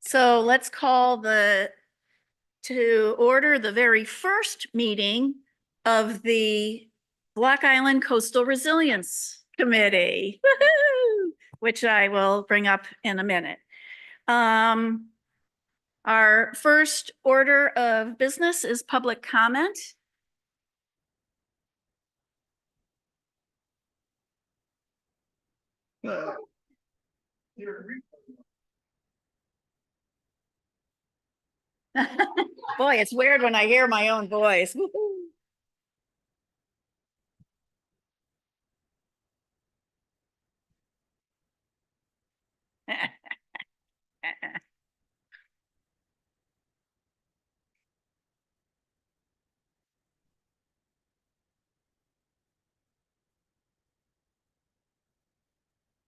So let's call to order the very first meeting of the Block Island Coastal Resilience Committee, which I will bring up in a minute. Our first order of business is public comment. Boy, it's weird when I hear my own voice.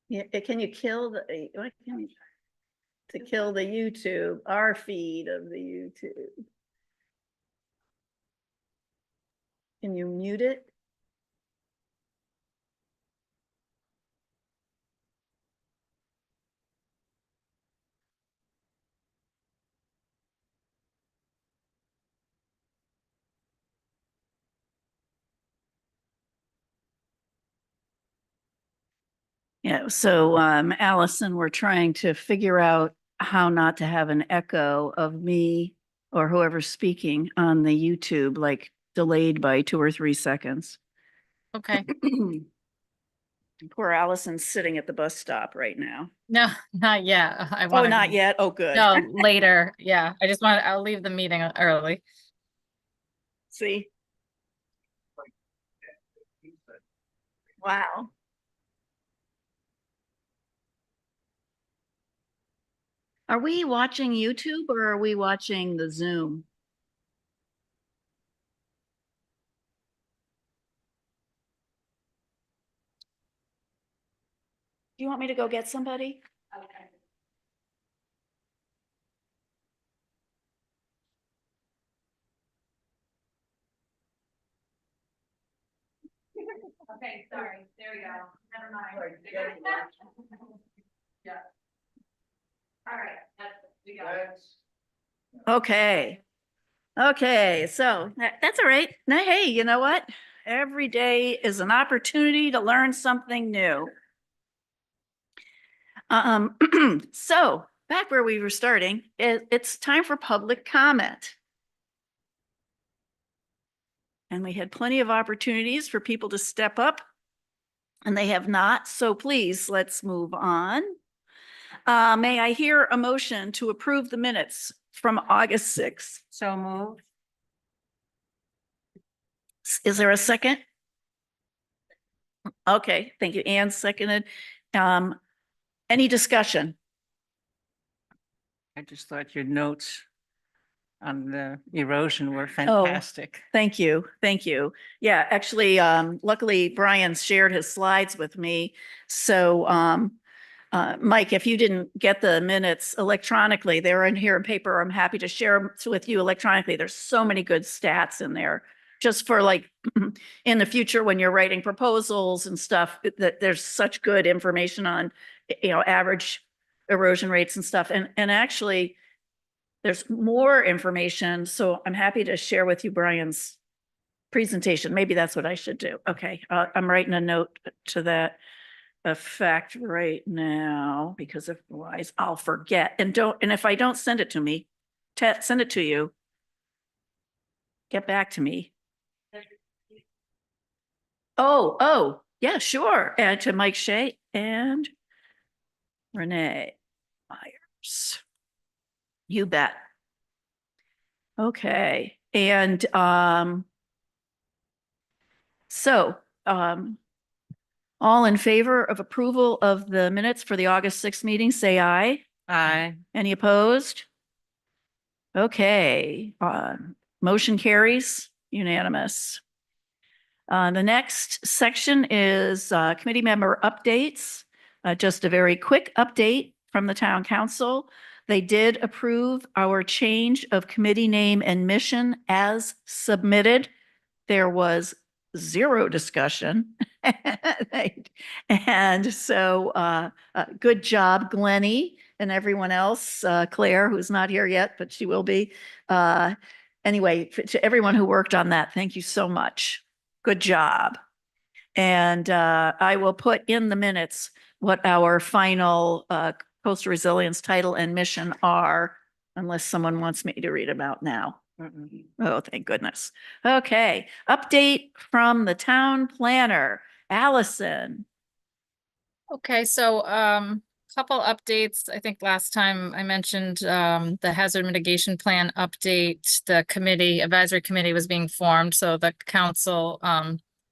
Yeah, can you kill what can you, to kill the YouTube, our feed of the YouTube? Can you mute it? Yeah, so Allison, we're trying to figure out how not to have an echo of me or whoever's speaking on the YouTube, like delayed by 2 or 3 seconds. Okay. Poor Allison's sitting at the bus stop right now. No, not yet. Oh, not yet? Oh, good. No, later. Yeah. I'll leave the meeting early. See? Wow. Are we watching YouTube or are we watching the Zoom? Do you want me to go get somebody? Okay. Okay, sorry. There we go. Never mind. Yeah. All right. We got it. Okay. Okay, so that's all right. Now, hey, you know what? Every day is an opportunity to learn something new. So back where we were starting, it's time for public comment. And we had plenty of opportunities for people to step up, and they have not. So please, let's move on. May I hear a motion to approve the minutes from August 6th? So moved. Is there a second? Okay, thank you. Ann seconded. Any discussion? I just thought your notes on the erosion were fantastic. Thank you. Thank you. Yeah, actually, luckily Brian shared his slides with me. So, Mike, if you didn't get the minutes electronically, they're in here in paper. I'm happy to share them with you electronically. There's so many good stats in there just for like in the future when you're writing proposals and stuff, that there's such good information on, average erosion rates and stuff. And actually, there's more information. So I'm happy to share with you Brian's presentation. Maybe that's what I should do. Okay, I'm writing a note to that effect right now, because otherwise I'll forget. And if I don't send it to me, send it to you. Get back to me. Oh, yeah, sure. And to Mike Shea and Renee Myers. You bet. Okay. And all in favor of approval of the minutes for the August 6th meeting, say aye. Aye. Any opposed? Okay, motion carries unanimous. The next section is committee member updates. Just a very quick update from the town council. They did approve our change of committee name and mission as submitted. There was zero discussion. And so good job, Glennie and everyone else, Claire, who's not here yet, but she will be. Anyway, to everyone who worked on that, thank you so much. Good job. And I will put in the minutes what our final coastal resilience title and mission are, unless someone wants me to read them out now. Mm-mm. Oh, thank goodness. Okay, update from the town planner, Allison. Okay, so couple updates. I think last time I mentioned the hazard mitigation plan update. The committee, advisory committee was being formed, so the council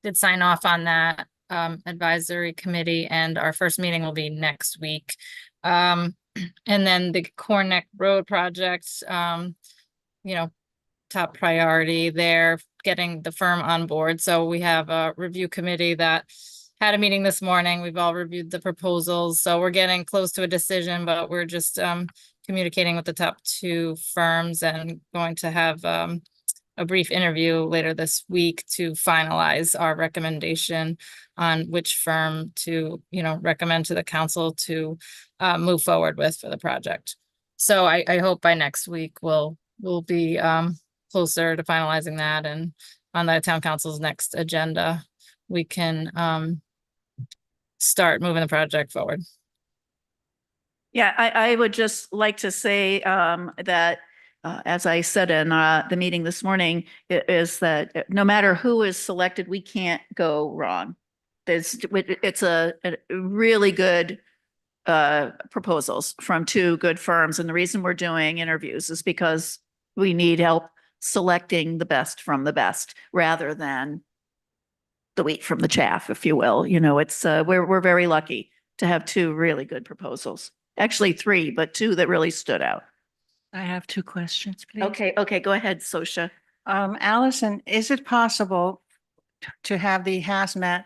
did sign off on that advisory committee, and our first meeting will be next week. And then the Corneck Road project, you know, top priority there, getting the firm on board. So we have a review committee that had a meeting this morning. We've all reviewed the proposals, so we're getting close to a decision, but we're just communicating with the top two firms and going to have a brief interview later this week to finalize our recommendation on which firm to, recommend to the council to move forward with for the project. So I hope by next week we'll be closer to finalizing that, and on the town council's next agenda, we can start moving the project forward. Yeah, I would just like to say that, as I said in the meeting this morning, is that no matter who is selected, we can't go wrong. It's a really good proposals from two good firms. And the reason we're doing interviews is because we need help selecting the best from the best rather than the wheat from the chaff, if you will. It's we're very lucky to have two really good proposals. Actually, three, but two that really stood out. I have two questions, please. Okay, go ahead, Sosha. Allison, is it possible to have the hazmat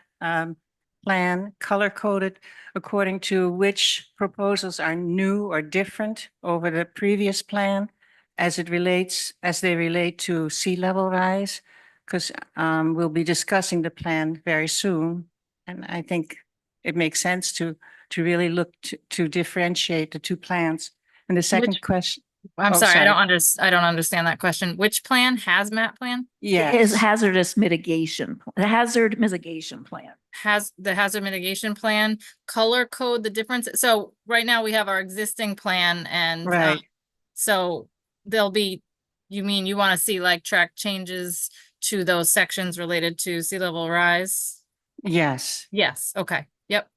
plan color coded according to which proposals are new or different over the previous plan as they relate to sea level rise? Because we'll be discussing the plan very soon, and I think it makes sense to really look to differentiate the two plans. And the second question. I'm Oh, sorry, I don't understand that question. Which plan? Hazmat plan? Is Yes, hazard mitigation plan. Has the hazard mitigation plan color code the difference? So right now we have our existing plan, and right. so there'll be, you mean you want to see like track changes to those sections related to sea level rise? Yes, Yes, okay, yep.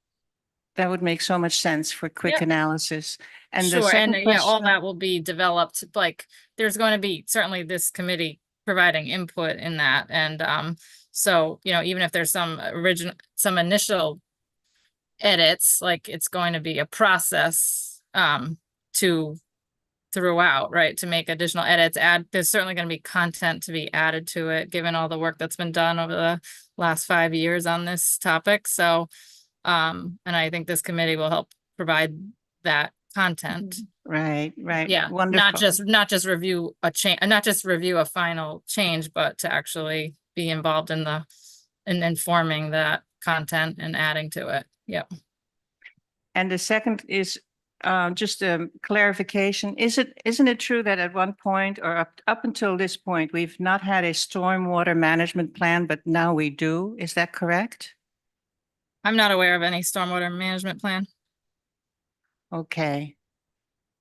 that would make so much sense for quick Yep. analysis. And the Sure, and second yeah, all question, that will be developed, like, there's going to be certainly this committee providing input in that, and so, even if there's some initial edits, like, it's going to be a process throughout, right, to make additional edits, there's certainly going to be content to be added to it, given all the work that's been done over the last 5 years on this topic. So and I think this committee will help provide that content. right, Yeah, wonderful. not just review a change, not just review a final change, but to actually be involved in informing that content and adding to it. Yep. And the second is just a clarification. Isn't it true that at one point or up until this point, we've not had a stormwater management plan, but now we do? Is that correct? I'm not aware of any stormwater management plan. Okay.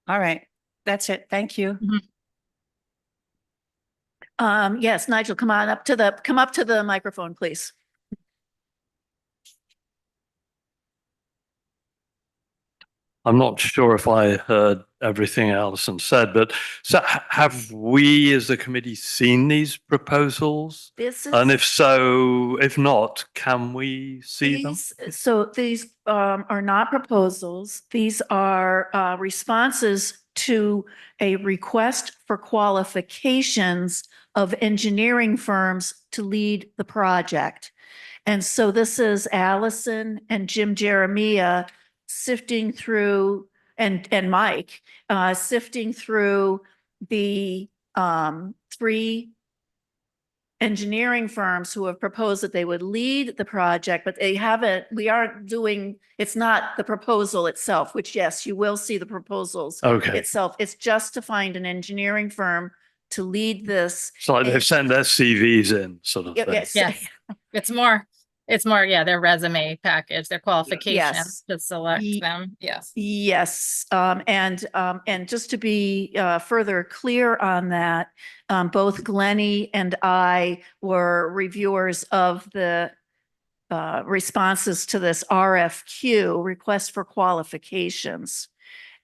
All right. That's it. Thank you. Yes, Nigel, come up to the microphone, please. I'm not sure if I heard everything Alison said, but so have we as a committee seen these proposals? And if so, if not, can we see them? These are not proposals. These are responses to a request for qualifications of engineering firms to lead the project. And so this is Allison and Jim Jeremiah sifting through, and Mike, sifting through the three engineering firms who have proposed that they would lead the project, but we aren't doing, it's not the proposal itself, which yes, you will see the proposals Okay. itself. It's just to find an engineering firm to lead this. So like they've sent their CVs in sort of thing. Yes. Yes. It's more, yeah, their resume package, their qualifications to select Ye- them. Yes. Yes, and just to be further clear on that, both Glennie and I were reviewers of the responses to this RFQ, request for qualifications.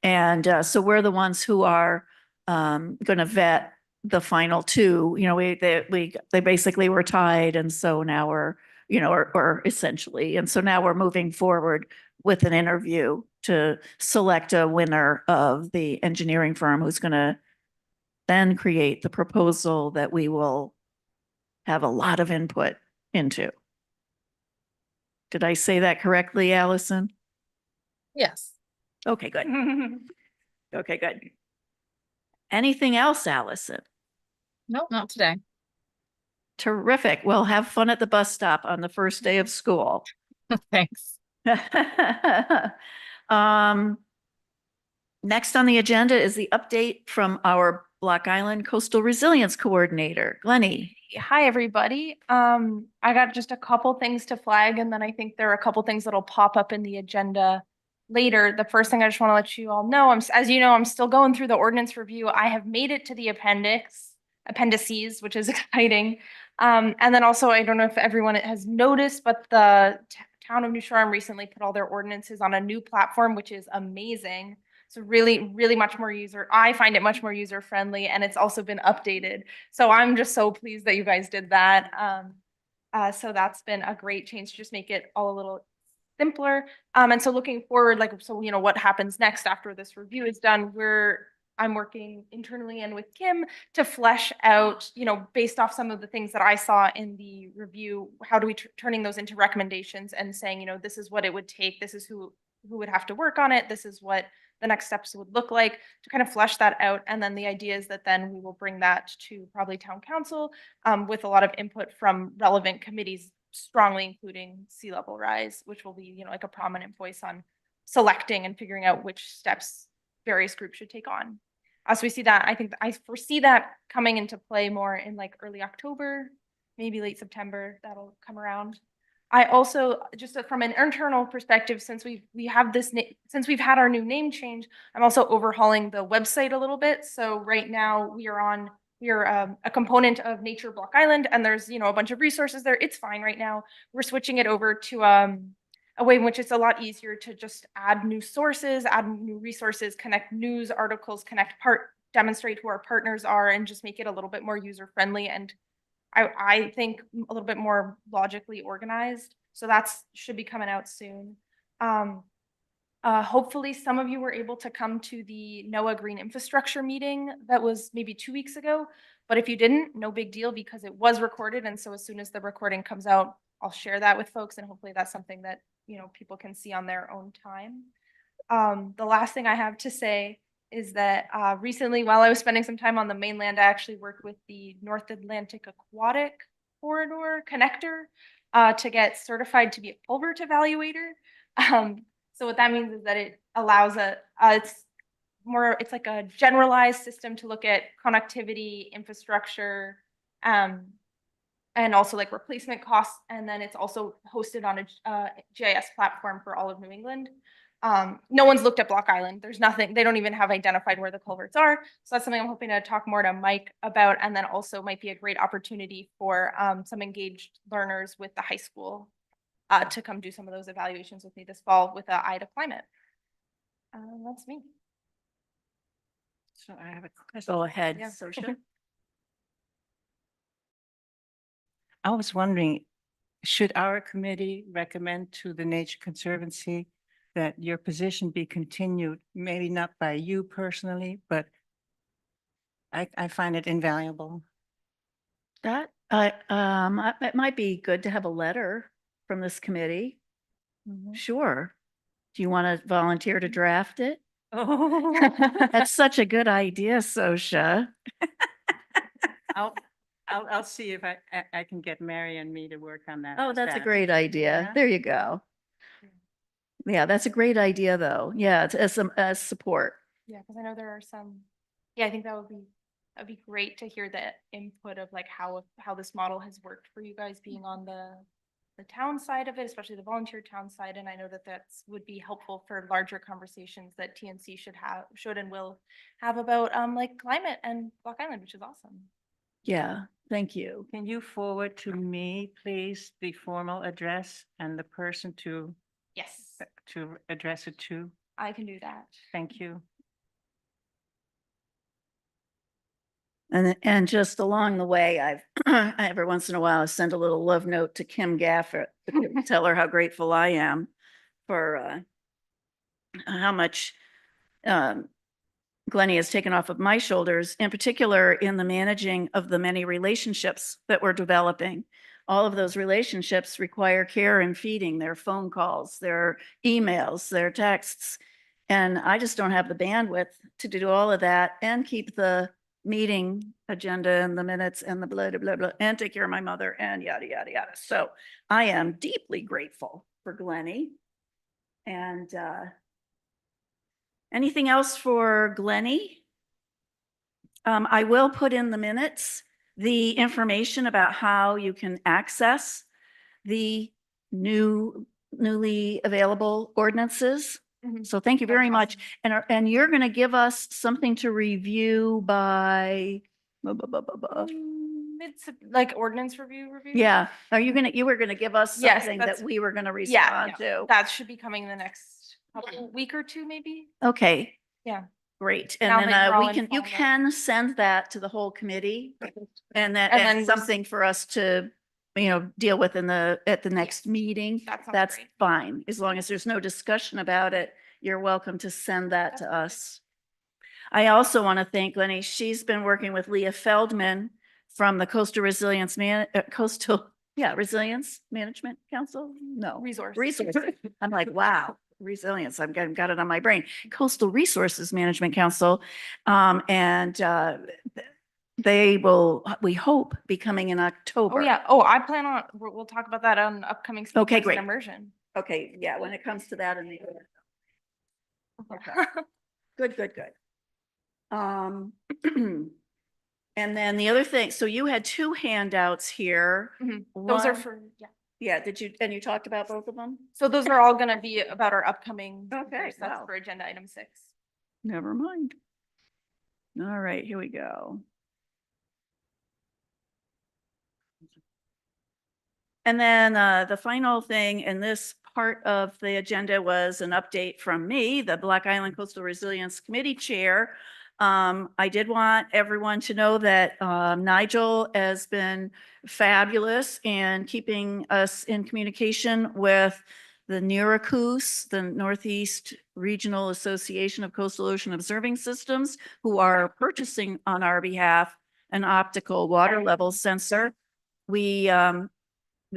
And so we're the ones who are going to vet the final two. You know, they basically were tied, and so now we're, you know, or essentially, and so now we're moving forward with an interview to select a winner of the engineering firm who's going to then create the proposal that we will have a lot of input into. Did I say that correctly, Allison? Yes. Okay, good. Okay, good. Anything else, Allison? Nope, not today. Terrific. Well, have fun at the bus stop on the first day of school. Thanks. Next on the agenda is the update from our Block Island Coastal Resilience Coordinator, Glennie. Hi, everybody. I got just a couple things to flag, and then I think there are a couple things that'll pop up in the agenda later. The first thing I just want to let you all know, as you know, I'm still going through the ordinance review. I have made it to the appendices, which is exciting. And then also, I don't know if everyone has noticed, but the town of New Shore recently put all their ordinances on a new platform, which is amazing. So really, really much more I find it much more user friendly, and it's also been updated. So I'm just so pleased that you guys did that. So that's been a great change to just make it all a little simpler. And so looking forward, you know, what happens next after this review is done, I'm working internally and with Kim to flesh out, you know, based off some of the things that I saw in the review, how do we turning those into recommendations and saying, you know, this is what it would take. This is who would have to work on it. This is what the next steps would look like, to kind of flesh that out. And then the idea is that then we will bring that to probably town council with a lot of input from relevant committees, strongly including Sea Level Rise, which will be, you know, like a prominent voice on selecting and figuring out which steps various groups should take on. As we see that, I think I foresee that coming into play more in like early October, maybe late September, that'll come around. I also, just from an internal perspective, since we've had our new name change, I'm also overhauling the website a little bit. So right now we are a component of Nature Block Island, and there's, you know, a bunch of resources there. It's fine right now. We're switching it over to a way in which it's a lot easier to just add new sources, add new resources, connect news articles, demonstrate who our partners are, and just make it a little bit more user friendly and I think a little bit more logically organized. So should be coming out soon. Hopefully some of you were able to come to the NOAA Green Infrastructure meeting that was maybe 2 weeks ago. But if you didn't, no big deal, because it was recorded. And so as soon as the recording comes out, I'll share that with folks. And hopefully that's something that, you know, people can see on their own time. The last thing I have to say is that recently, while I was spending some time on the mainland, I actually worked with the North Atlantic Aquatic Corridor Connector to get certified to be a culvert evaluator. So what that means is that it allows it's like a generalized system to look at connectivity, infrastructure, and also like replacement costs. And then it's also hosted on a GIS platform for all of New England. No one's looked at Block Island. There's nothing, they don't even have identified where the culverts are. So that's something I'm hoping to talk more to Mike about, and then also might be a great opportunity for some engaged learners with the high school to come do some of those evaluations with me this fall with an eye to climate. That's me. So I have a question. Go ahead, Yeah. Saoirse. I was wondering, should our committee recommend to the Nature Conservancy that your position be continued, maybe not by you personally, but I find it invaluable. That, it might be good to have a letter from this committee. Sure. Do you want to volunteer to draft it? Oh. That's such a good idea, Saoirse. I'll see if I can get Mary and me to work on that. Oh, How's that's a that? great idea. Yeah. There you go. Yeah, that's a great idea, though. Yeah, as support. Yeah, because I know there are some, yeah, I think that'd be great to hear the input of like how this model has worked for you guys being on the town side of it, especially the volunteer town side. And I know that that's would be helpful for larger conversations that TNC should and will have about like climate and Block Island, which is awesome. Yeah, thank you. Can you forward to me, please, the formal address and the person Yes, to address it to? I can do that. Thank you. And just along the way, every once in a while, I send a little love note to Kim Gafford, to tell her how grateful I am for how much Glennie has taken off of my shoulders, in particular in the managing of the many relationships that we're developing. All of those relationships require care and feeding, their phone calls, their emails, their texts. And I just don't have the bandwidth to do all of that and keep the meeting agenda and the minutes and the blah, blah, blah, blah, and take care of my mother and yada, yada, yada. So I am deeply grateful for Glennie. And anything else for Glennie? I will put in the minutes the information about how you can access the newly available ordinances. Mhm. So thank you very That's much. awesome. And you're going to give us something to review by, It's like ordinance review. yeah, are you were going to give us Yes, something that's- that we were going to Yeah, respond to? that should be coming the next week or two, maybe. Okay. Yeah. Great. Now And that then you're all you informed. can send that to the whole committee and that, And and then something for us to, deal with at the next meeting. That sounds That's great. fine. As long as there's no discussion about it, you're welcome to send that That's to perfect. us. I also want to thank Lenny. She's been working with Leah Feldman from the Resilience Management Council? No. Resources. I'm like, wow, resilience. Got it on my brain. Coastal Resources Management Council. They will, we hope, be coming in October. Oh, yeah. Oh, I plan on, we'll talk about that on upcoming. Speak Okay, First great. Immersion. Okay, yeah, when it comes to that and good, good, good. And then the other thing, so you had two handouts here. Mhm. Those are One- for, yeah. Yeah, and you talked about both of them? So those are all gonna be about our upcoming. Okay, That's wow. for agenda item 6. Never mind. All right, here we go. And then the final thing in this part of the agenda was an update from me, the Black Island Coastal Resilience Committee Chair. I did want everyone to know that Nigel has been fabulous in keeping us in communication with the NERACOOS, the Northeast Regional Association of Coastal Ocean Observing Systems, who are purchasing on our behalf an optical water level sensor. We've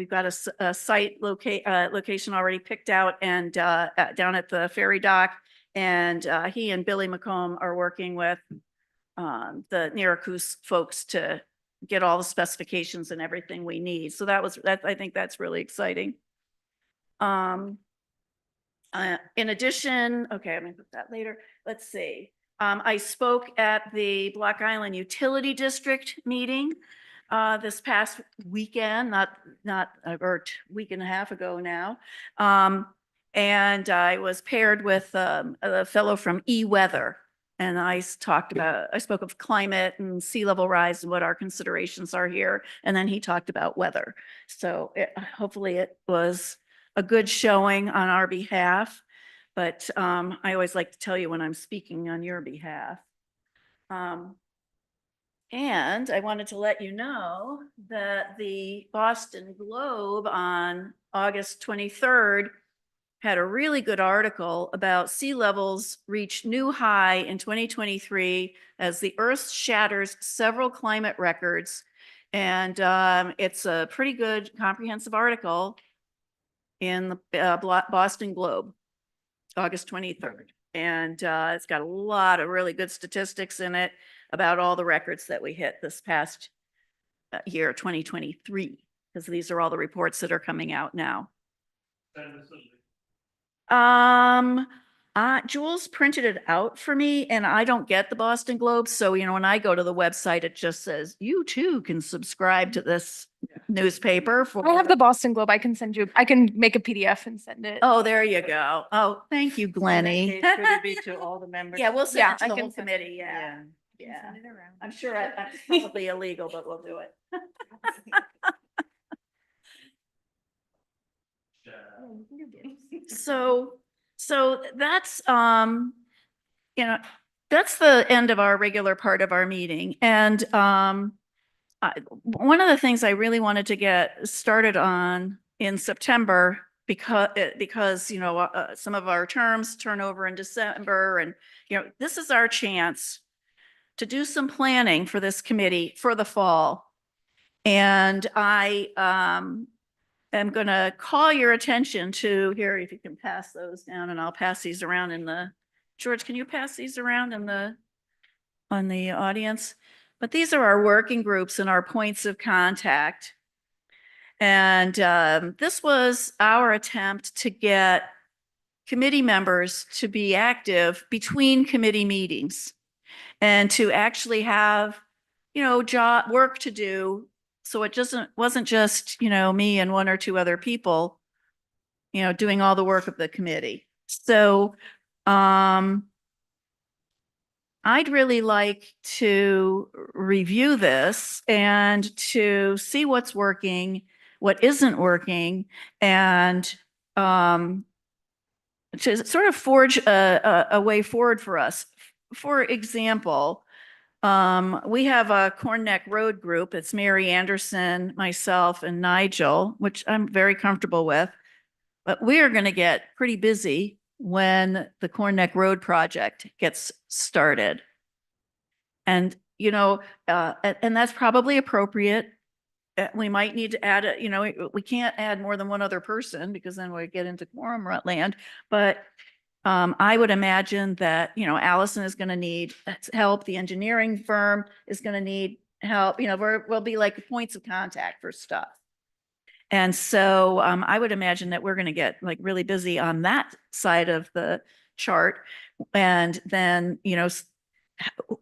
got a site location already picked out and down at the ferry dock. And he and Billy McComb are working with the NERACOOS folks to get all the specifications and everything we need. So I think that's really exciting. In addition, okay, I'm gonna put that later. Let's see. I spoke at the Block Island Utility District meeting this past weekend, or week and a half ago now. And I was paired with a fellow from eWeather. And I spoke of climate and sea level rise and what our considerations are here. And then he talked about weather. So hopefully it was a good showing on our behalf. But I always like to tell you when I'm speaking on your behalf. And I wanted to let you know that the Boston Globe on August 23rd had a really good article about sea levels reach new high in 2023 as the Earth shatters several climate records. And it's a pretty good comprehensive article in the Boston Globe, August 23rd. And it's got a lot of really good statistics in it about all the records that we hit this past year 2023, because these are all the reports that are coming out now. Jules printed it out for me and I don't get the Boston Globe. So, when I go to the website, it just says, you too can subscribe to this newspaper for. I have the Boston Globe. I can make a PDF and send it. Oh, there you go. Oh, thank you, Glennie. In that case, could it be to all the members? Yeah, we'll send Yeah, it to I the can whole send- committee. Yeah, yeah. Send it around. I'm sure it's probably illegal, but we'll do it. So that's, that's the end of our regular part of our meeting. And one of the things I really wanted to get started on in September because some of our terms turn over in December, and this is our chance to do some planning for this committee for the fall. And I am going to call your attention to here, if you can pass those down, and I'll pass these around George, can you pass these around on the audience? But these are our working groups and our points of contact. And this was our attempt to get committee members to be active between committee meetings and to actually have, work to do. So it wasn't just, me and one or two other people, doing all the work of the committee. So I'd really like to review this and to see what's working, what isn't working, and to sort of forge a way forward for us. For example, we have a Corn Neck Road group. It's Mary Anderson, myself, and Nigel, which I'm very comfortable with. But we are going to get pretty busy when the Corn Neck Road project gets started. And, and that's probably appropriate. We might need to add we can't add more than one other person because then we get into quorum land. But I would imagine that, Allison is going to need help. The engineering firm is going to need help. We'll be like points of contact for stuff. And so I would imagine that we're going to get like really busy on that side of the chart. And then,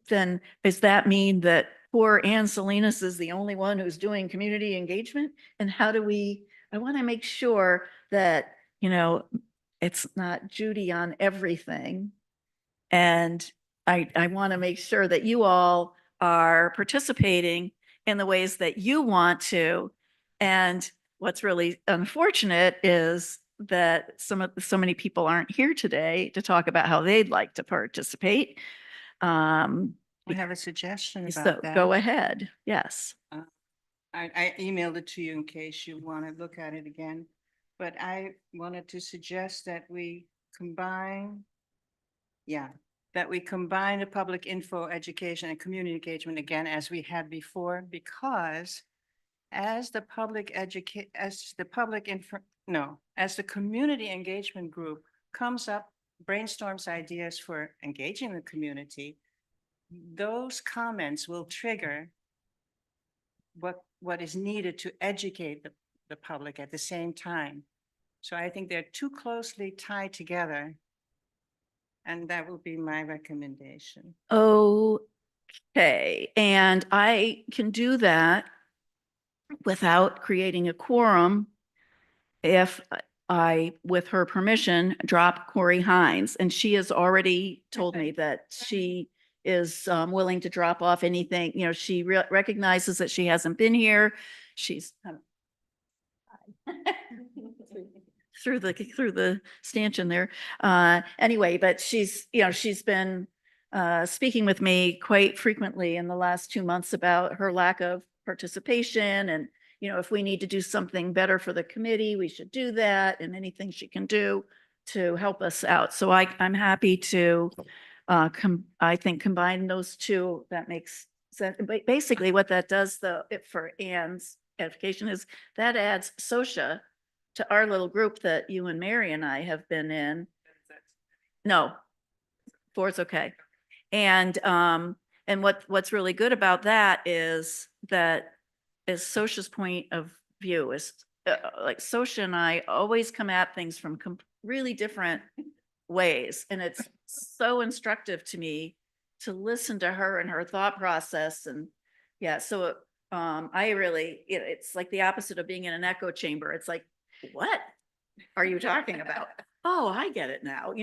then does that mean that poor Ann Salinas is the only one who's doing community engagement? And I want to make sure that, it's not Judy on everything. And I want to make sure that you all are participating in the ways that you want to. And what's really unfortunate is that so many people aren't here today to talk about how they'd like to participate. I have a suggestion So about that. go ahead. Yes. I emailed it to you in case you want to look at it again. But I wanted to suggest that we combine the public info, education, and community engagement again, as we had before, because as the community engagement group comes up, brainstorms ideas for engaging the community, those comments will trigger what is needed to educate the public at the same time. So I think they're too closely tied together. And that will be my recommendation. Okay. And I can do that without creating a quorum if I, with her permission, drop Corey Hines. And she has already told me that she is willing to drop off anything. She recognizes that she hasn't been here. She's through the stanchion there. Anyway, but she's been speaking with me quite frequently in the last 2 months about her lack of participation, and if we need to do something better for the committee, we should do that, and anything she can do to help us out. So I'm happy to I think combine those two. That makes sense. But basically what that does though, for Ann's edification, is that adds Sosha to our little group that you and Mary and I have been in. No, 4's okay. And what's really good about that is that is Sosha's point of view is like Sosha and I always come at things from really different ways. And it's so instructive to me to listen to her and her thought process. And yeah, so I really, it's like the opposite of being in an echo chamber. It's like, what are you talking about? Oh, I get it now,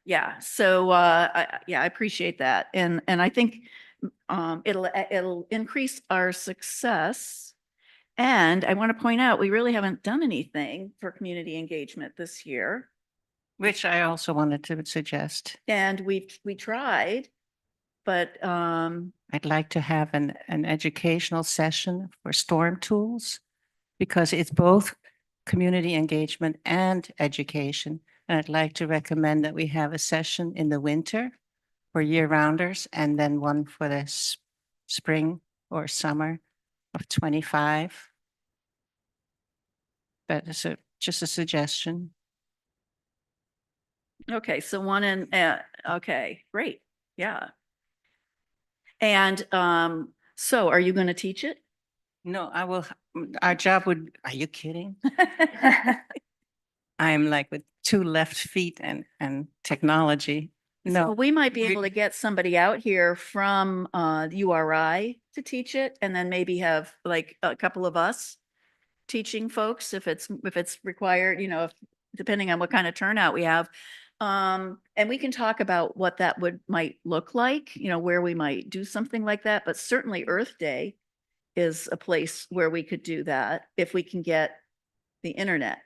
yeah. So I appreciate that. And I think it'll increase our success. And I want to point out, we really haven't done anything for community engagement this year. Which I also wanted to suggest. And we tried, but I'd like to have an educational session for storm tools because it's both community engagement and education. And I'd like to recommend that we have a session in the winter for year-rounders and then one for the spring or summer of 25. That is just a suggestion. okay, so one in, okay, great, yeah. And so are you going to teach it? No, I will, our job would, are you kidding? I'm like with 2 left feet and technology. So No, we might be we- able to get somebody out here from URI to teach it and then maybe have like a couple of us teaching folks if it's required, depending on what kind of turnout we have. And we can talk about what that might look like, where we might do something like that, but certainly Earth Day is a place where we could do that if we can get the internet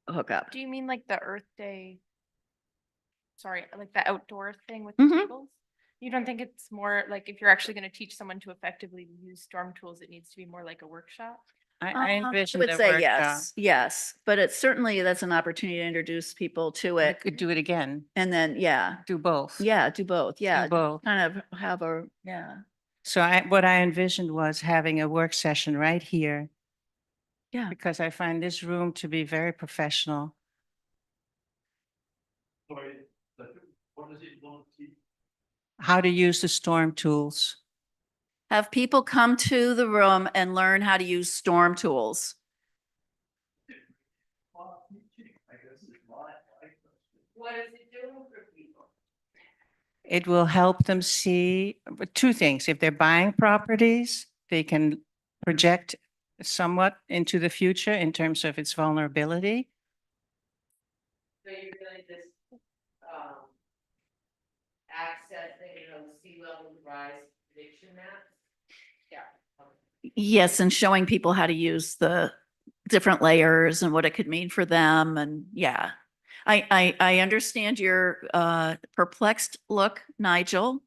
hookup. Do you mean like the Earth Day? Sorry, like the outdoor thing with the Mhm. tables? You don't think it's more like if you're actually going to teach someone to effectively use storm tools, it needs to be more like a workshop? I envision would the say workshop. yes, but it's certainly, that's an opportunity to introduce people to We it. could do it again, And then, yeah, do both. do both. Yeah, both. kind of have a, yeah. So what I envisioned was having a work session right here. Yeah. Because I find this room to be very professional. Sorry, what does it want to? How to use the storm tools. Have people come to the room and learn how to use storm tools. What is it doing for people? It will help them see 2 things. If they're buying properties, they can project somewhat into the future in terms of its vulnerability. So you really just, accessing, the sea level rise prediction maps? Yeah. Yes, and showing people how to use the different layers and what it could mean for them. And yeah, I understand your perplexed look, Nigel.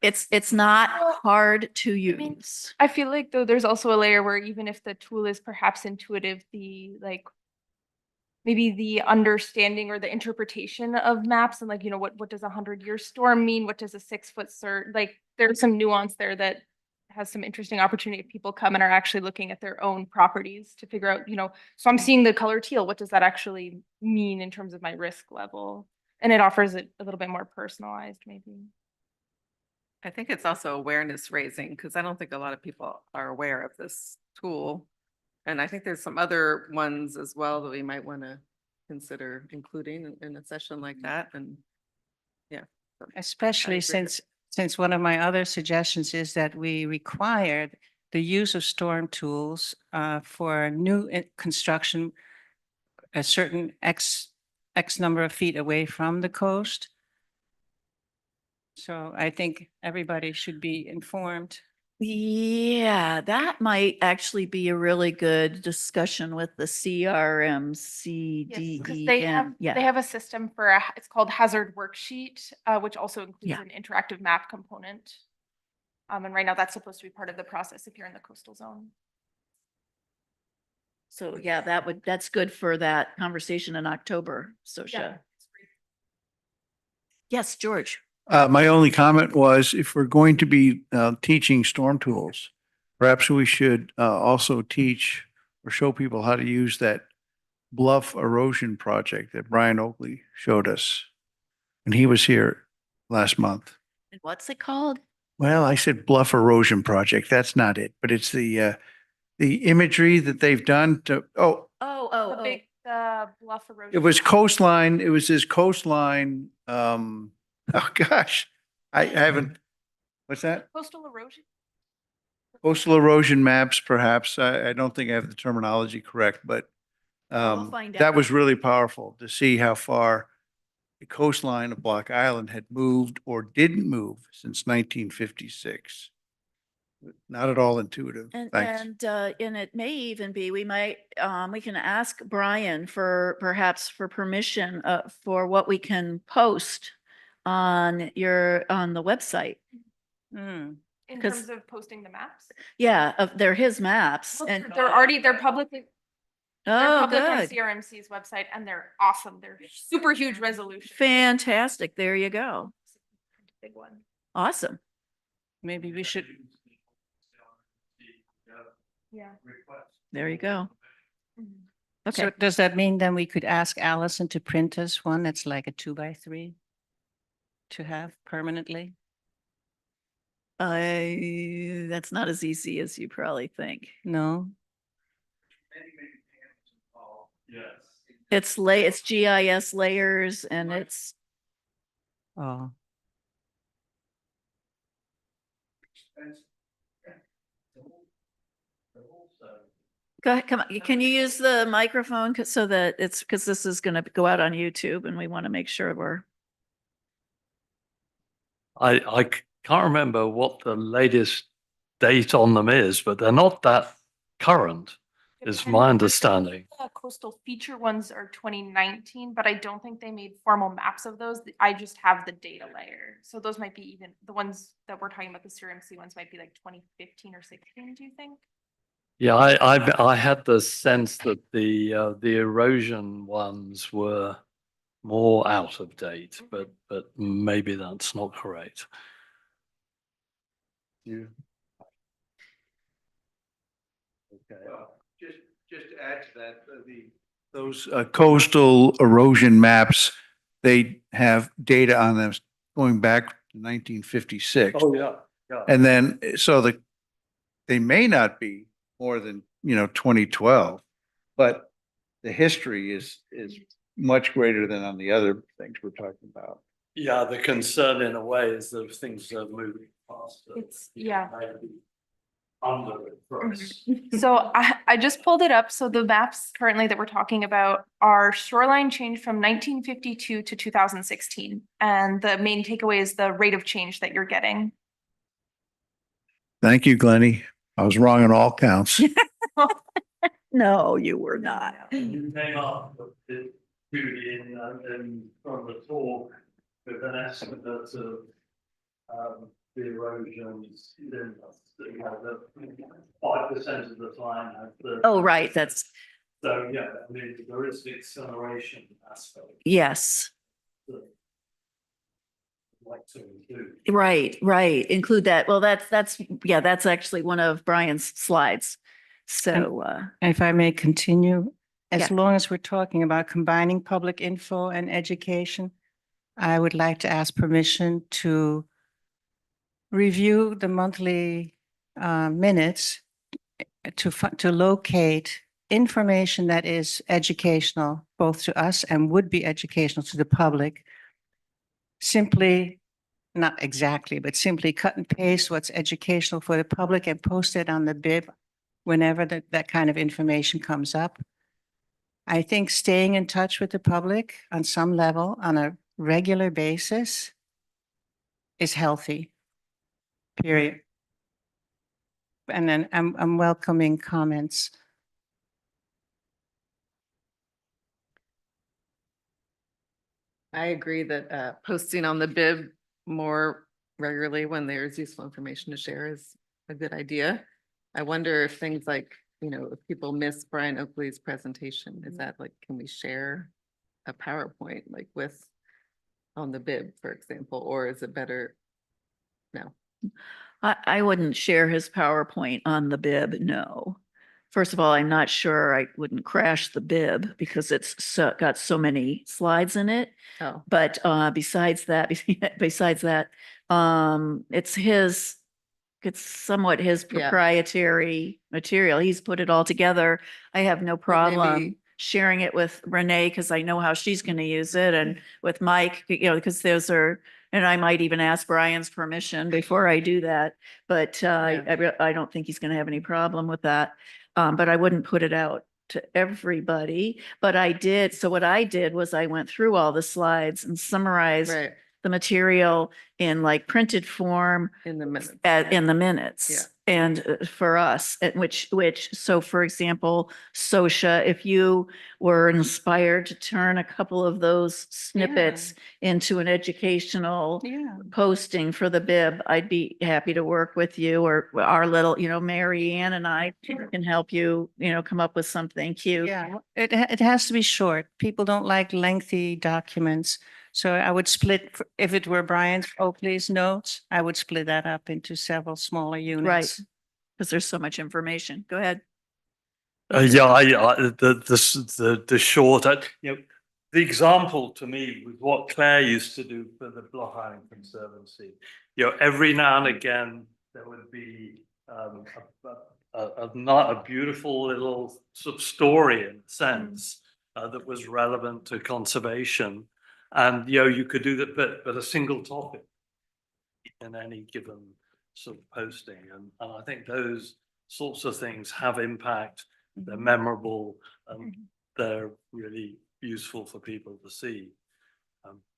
It's not hard to mean, use. I feel like though there's also a layer where even if the tool is perhaps intuitive, maybe the understanding or the interpretation of maps and what does a 100-year storm mean? What does a 6-foot surge? Like there's some nuance there that has some interesting opportunity if people come and are actually looking at their own properties to figure out, so I'm seeing the color teal. What does that actually mean in terms of my risk level? And it offers it a little bit more personalized, maybe. I think it's also awareness raising because I don't think a lot of people are aware of this tool. And I think there's some other ones as well that we might want to consider including in a session like that. And yeah. so Especially agree. since one of my other suggestions is that we required the use of storm tools for new construction a certain X number of feet away from the coast. So I think everybody should be informed. Yeah, that might actually be a really good discussion with the CRMCDEM. Because they have a system for it's called Hazard Worksheet, which also includes Yeah. an interactive map component. And right now that's supposed to be part of the process if you're in the coastal zone. So yeah, that's good for that conversation in October, Sosha. Yes, George. My only comment was if we're going to be teaching storm tools, perhaps we should also teach or show people how to use that bluff erosion project that Brian Oakley showed us. And he was here last month. And what's it called? well, I said bluff erosion project. That's not it, but it's the imagery that they've done to, oh, The bluff erosion. it was coastline, it was this coastline, oh gosh, I haven't, what's that? Coastal erosion? Coastal erosion maps, perhaps. I don't think I have the terminology correct, but We'll find that out. was really powerful to see how far the coastline of Block Island had moved or didn't move since 1956. Not at all intuitive. And, Thanks. and it may even be, we might, we can ask Brian for perhaps for permission, for what we can post on the website. Hmm. In 'Cause- terms of posting the maps? Yeah, they're his maps and, They're publicly, they're oh, public on good. CRMC's website and they're awesome. They're super huge resolution. Fantastic. There you go. Big one. Awesome. Maybe we should, Yeah. There you go. Okay. so does that mean then we could ask Allison to print us one that's like a 2x3 to have permanently? That's not as easy as you probably think. No? Yes. It's GIS layers and it's, Oh, go ahead, come on. Can you use the microphone so that it's, because this is going to go out on YouTube and we want to make sure we're, Can't remember what the latest date on them is, but they're not that current, is my understanding. The coastal feature ones are 2019, but I don't think they made formal maps of those. I just have the data layer. So those might be even, the ones that we're talking about, the CRMC ones might be like 2015 or 16, do you think? Yeah, I had the sense that the erosion ones were more out of date, but maybe that's not correct. You. Okay. Just to add to that, those coastal erosion maps, they have data on them going back to 1956. Oh, yeah, yeah. And then, so they may not be more than, 2012, but the history is much greater than on the other things we're talking about. Yeah, the concern in a way is that things are moving faster. Yeah. Maybe under it for us. So I just pulled it up. So the maps currently that we're talking about are shoreline change from 1952 to 2016. And the main takeaway is the rate of change that you're getting. Thank you, Glennie. I was wrong on all counts. no, you were not. You came up with the duty in from the talk with an estimate of the erosions in the 5% of the time. Oh, right. That's, So, yeah, I mean, there is the acceleration aspect. yes. that I'd like to include. Right. Include that. Well, that's actually one of Brian's slides. So, if I may continue, as Yeah. long as we're talking about combining public info and education, I would like to ask permission to review the monthly minutes to locate information that is educational, both to us and would be educational to the public. Simply, not exactly, but simply cut and paste what's educational for the public and post it on the bib whenever that kind of information comes up. I think staying in touch with the public on some level on a regular basis is healthy, period. And then I'm welcoming comments. I agree that posting on the bib more regularly when there's useful information to share is a good idea. I wonder if things like, if people miss Brian Oakley's presentation, is that like, can we share a PowerPoint like with on the bib, for example, or is it better? No. I wouldn't share his PowerPoint on the bib, no. First of all, I'm not sure I wouldn't crash the bib because it's got so many slides in it. Oh, But besides that, It's somewhat his Yeah. proprietary material. He's put it all together. I have no problem maybe- sharing it with Renee because I know how she's going to use it, and with Mike, because and I might even ask Brian's permission before I do that. But I don't think he's going to have any problem with that. But I wouldn't put it out to everybody. But I did. So what I did was I went through all the slides and summarized Right, the material in like printed form in the minutes. in the minutes. And for us, so for example, Sosha, if you were inspired to turn a couple of those snippets into an educational Yeah. posting for the bib, I'd be happy to work with you, or our little, Mary Ann and I can help you, come up with something cute. Yeah, it has to be short. People don't like lengthy documents. So I would split, if it were Brian Oakley's notes, I would split that up into several smaller units. Right. Because there's so much information. Go ahead. The short, the example to me was what Claire used to do for the Block Island Conservancy. Every now and again, there would be not a beautiful little sort of story in a sense that was relevant to conservation. And, you could do that, but a single topic in any given sort of posting. And I think those sorts of things have impact. They're memorable and they're really useful for people to see.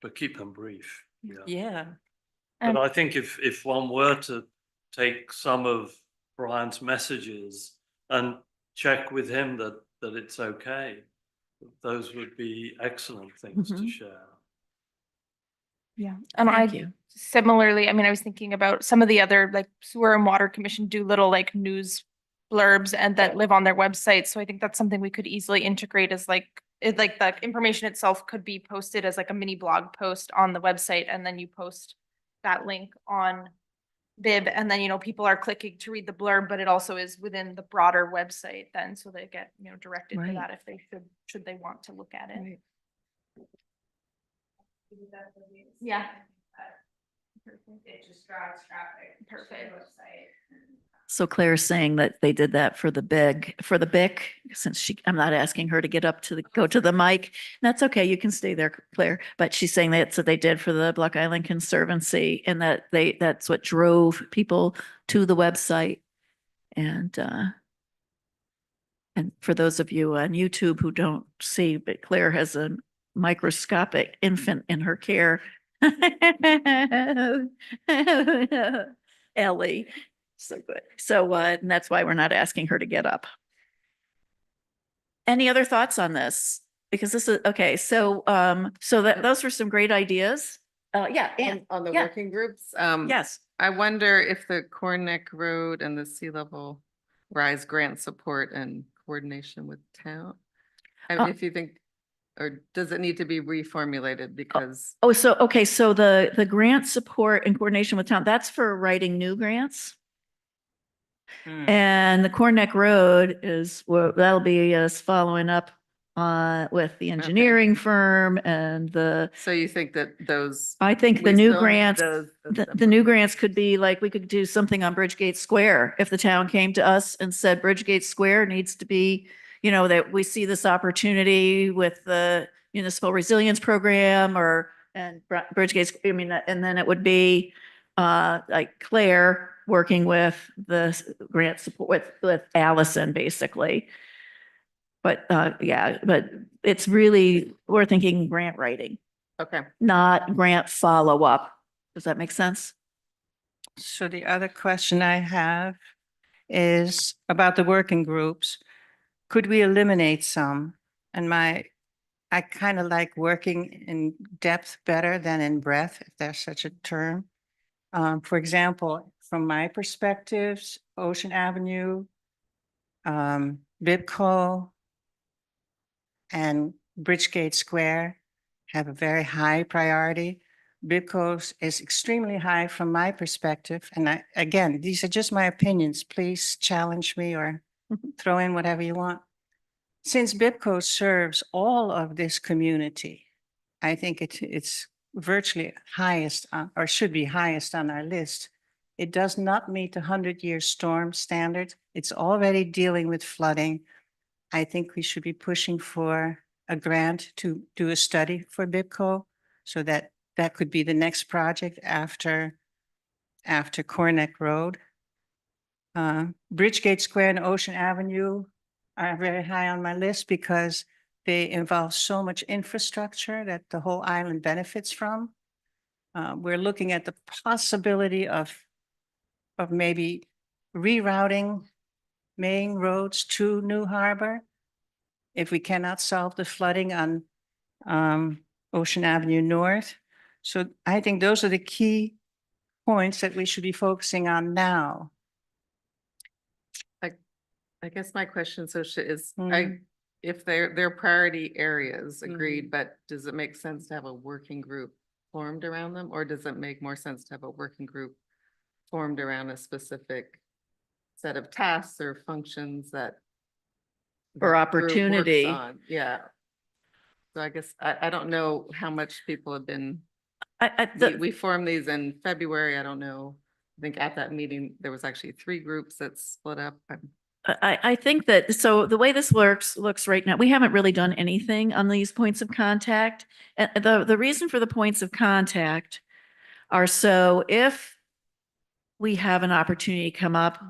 But keep them brief. Yeah. But I think if one were to take some of Brian's messages and check with him that it's okay, those would be excellent things to Mhm. share. Yeah. And Thank you. similarly, I mean, I was thinking about some of the other like sewer and water commission do little like news blurbs and that live on their website. So I think that's something we could easily integrate as like the information itself could be posted as like a mini blog post on the website, and then you post that link on Bib, and then, people are clicking to read the blurb, but it also is within the broader website then, so they get, directed to Right. that if they should they want to look at it. Right. Yeah. It just drives traffic. to the Perfect. Website. So Claire's saying that they did that for the BIC, since I'm not asking her to get up go to the mic. That's okay. You can stay there, Claire. But she's saying that's what they did for the Block Island Conservancy, and that's what drove people to the website. And for those of you on YouTube who don't see, but Claire has a microscopic infant in her care. Ellie. So good. So, and that's why we're not asking her to get up. Any other thoughts on this? Because this is, okay, so, those were some great ideas. Yeah, and, On the yeah. working groups, yes, I wonder if the Cornick Road and the sea level rise grant support and coordination with town. I mean, Uh, if you think, or does it need to be reformulated because? okay, so the grant support and coordination with town, that's for writing new grants. And the Cornick Road that'll be us following up with the engineering firm and So you think that those? I think the we new still need grants, those as the new grants could be like, we could do something on Bridgegate Square. If the town came to us and said Bridgegate Square needs to be, that we see this opportunity with the municipal resilience program and Bridgegate, and then it would be like Claire working with the grant support with Allison, basically. But but it's really, we're thinking grant writing, Okay, not grant follow-up. Does that make sense? So the other question I have is about the working groups. Could we eliminate some? And I kind of like working in depth better than in breadth, if there's such a term. For example, from my perspectives, Ocean Avenue, Bibco, and Bridgegate Square have a very high priority. Bibco's is extremely high from my perspective. And again, these are just my opinions. Please challenge me or throw in whatever you want. Since Bibco serves all of this community, I think it's virtually highest or should be highest on our list. It does not meet the 100-year storm standard. It's already dealing with flooding. I think we should be pushing for a grant to do a study for BIPCO so that that could be the next project after Corneck Road. Bridgegate Square and Ocean Avenue are very high on my list because they involve so much infrastructure that the whole island benefits from. We're looking at the possibility of maybe rerouting main roads to New Harbor if we cannot solve the flooding on Ocean Avenue North. So I think those are the key points that we should be focusing on now. I guess my question, Sosha, is Mhm. if they're priority areas, Mm-hmm. agreed, but does it make sense to have a working group formed around them? Or does it make more sense to have a working group formed around a specific set of tasks or functions that Or that group works opportunity. on? Yeah. So I guess I don't know how much people have been, we formed these in February. I don't know. I think at that meeting, there was actually 3 groups that split up. I think that, so the way this looks right now, we haven't really done anything on these points of contact. And the reason for the points of contact are so if we have an opportunity come up,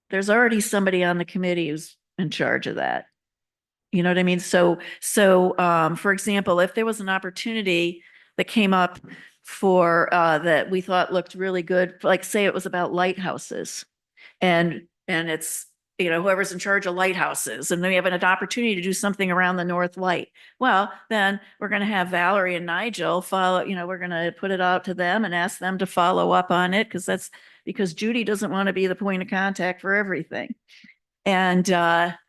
there's already somebody on the committee who's in charge of that. You know what I mean? So, for example, if there was an opportunity that came up for, that we thought looked really good, like say it was about lighthouses and it's, you know, whoever's in charge of lighthouses, and then we have an opportunity to do something around the North Light. Well, then we're going to have Valerie and Nigel follow, you know, we're going to put it out to them and ask them to follow up on it because Judy doesn't want to be the point of contact for everything. And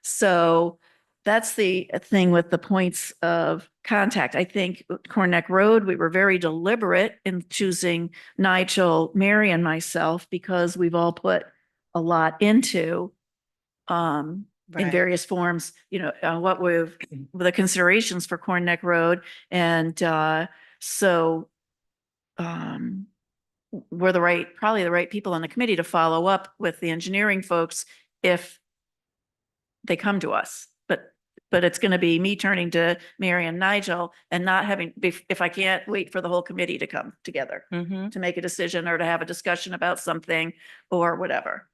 so that's the thing with the points of contact. I think Corneck Road, we were very deliberate in choosing Nigel, Mary, and myself because we've all put a lot into in Right. various forms, you know, what we've the considerations for Corneck Road. And so we're probably the right people on the committee to follow up with the engineering folks if they come to us. But it's going to be me turning to Mary and Nigel and not having, if I can't wait for the whole committee to come together Mhm. to make a decision or to have a discussion about something or whatever.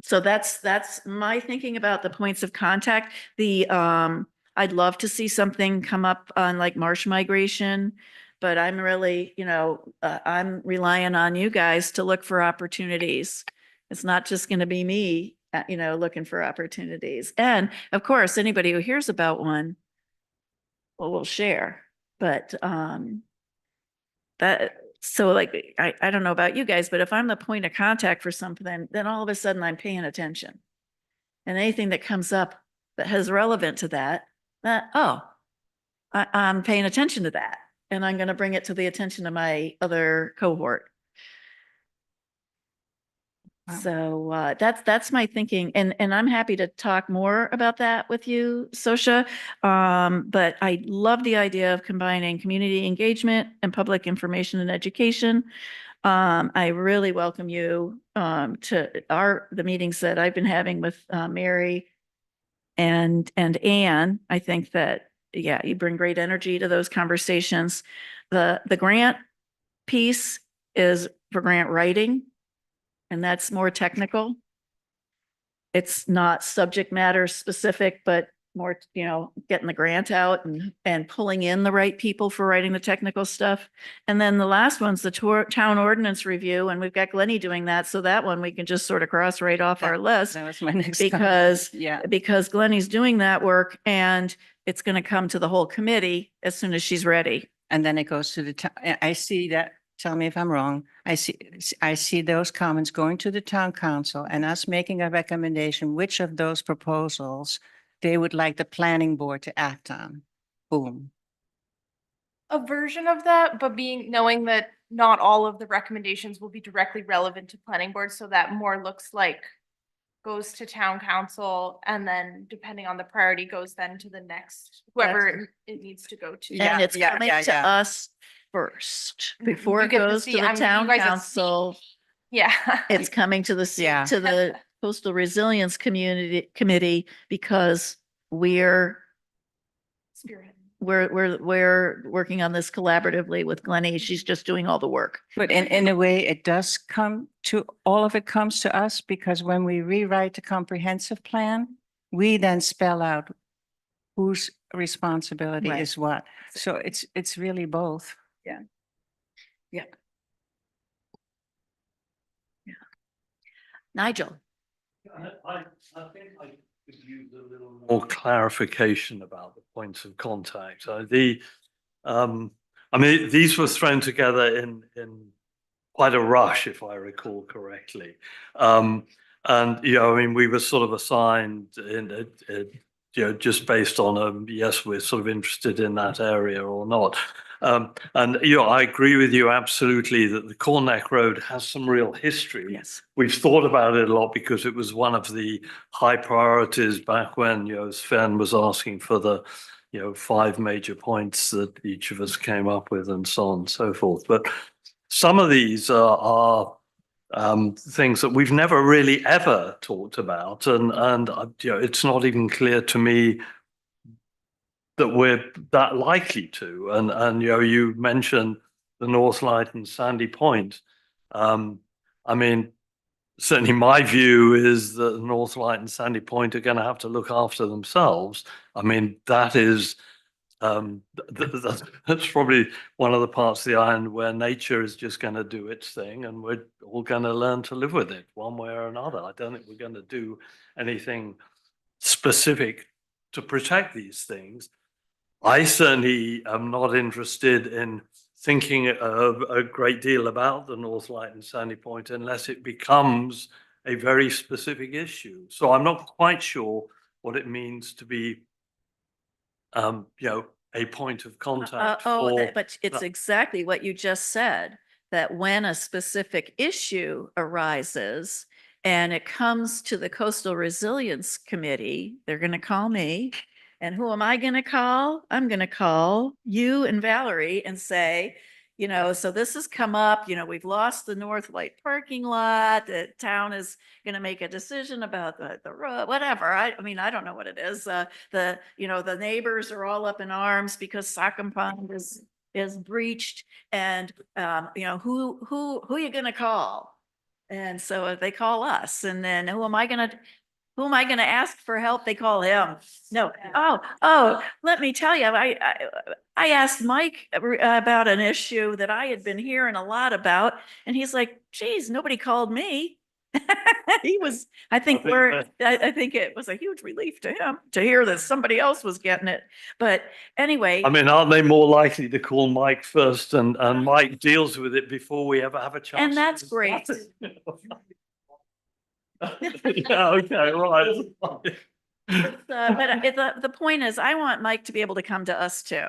So that's my thinking about the points of contact. I'd love to see something come up on like marsh migration, but I'm really, you know, I'm relying on you guys to look for opportunities. It's not just going to be me, you know, looking for opportunities. And of course, anybody who hears about one, well, we'll share. But so like, I don't know about you guys, but if I'm the point of contact for something, then all of a sudden I'm paying attention. And anything that comes up that has relevant to that, I'm paying attention to that. And I'm going to bring it to the attention of my other cohort. Wow. So that's my thinking. And I'm happy to talk more about that with you, Sosha. But I love the idea of combining community engagement and public information and education. I really welcome you to the meetings that I've been having with Mary and Anne. I think that, yeah, you bring great energy to those conversations. The grant piece is for grant writing, and that's more technical. It's not subject matter specific, but more, you know, getting the grant out and pulling in the right people for writing the technical stuff. And then the last one's the town ordinance review, and we've got Glennie doing that. So that one we can just sort of cross right off our list That was my next. because Yeah. because Glennie's doing that work and it's going to come to the whole committee as soon as she's ready. And then it goes to the town. I see that. Tell me if I'm wrong. I see those comments going to the town council and us making a recommendation, which of those proposals they would like the planning board to act on. Boom. A version of that, but knowing that not all of the recommendations will be directly relevant to planning board, so that more looks like goes to town council, and then depending on the priority goes then to the next, whoever it needs to go to. Yeah, And it's yeah, coming yeah, to yeah. us first, Mhm. before You it get to goes see- to the I mean, you town guys have council. Yeah. It's coming to the, Yeah. to the Coastal Resilience Committee, because we're Spearhead. we're working on this collaboratively with Glennie. She's just doing all the work. But in a way, it does come to, all of it comes to us because when we rewrite the comprehensive plan, we then spell out whose responsibility Right. is what. So it's really both. Yeah. Nigel. I think I could use a little more clarification about the points of contact. I mean, these were thrown together in quite a rush, if I recall correctly. And, you know, I mean, we were sort of assigned you know, just based on, yes, we're sort of interested in that area or not. And, you know, I agree with you absolutely that the Cornneck Road has some real history. Yes. We've thought about it a lot because it was one of the high priorities back when, you know, Sven was asking for the, you know, 5 major points that each of us came up with and so on and so forth. But some of these are things that we've never really ever talked about. And you know, it's not even clear to me that we're that likely to. And you know, you mentioned the North Light and Sandy Point. I mean, certainly my view is that the North Light and Sandy Point are going to have to look after themselves. I mean, that is that's probably one of the parts of the island where nature is just going to do its thing, and we're all going to learn to live with it one way or another. I don't think we're going to do anything specific to protect these things. I certainly am not interested in thinking a great deal about the North Light and Sandy Point unless it becomes a very specific issue. So I'm not quite sure what it means to be, you know, a point of contact for. But it's exactly what you just said, that when a specific issue arises and it comes to the Coastal Resilience Committee, they're going to call me. And who am I going to call? I'm going to call you and Valerie and say, you know, so this has come up, you know, we've lost the North Light parking lot. The town is going to make a decision about the road, whatever. I mean, I don't know what it is. You know, the neighbors are all up in arms because Socken Pond is breached, and you know, who are you going to call? And so if they call us, and then who am I going to ask for help? They call him. No. Oh, let me tell you, I asked Mike about an issue that I had been hearing a lot about, and he's like, geez, nobody called me. I think it was a huge relief to him to hear that somebody else was getting it. But anyway. I mean, aren't they more likely to call Mike first, and Mike deals with it before we ever have a chance? And that's to great. discuss it? Yeah, okay, right. But the point is, I want Mike to be able to come to us too.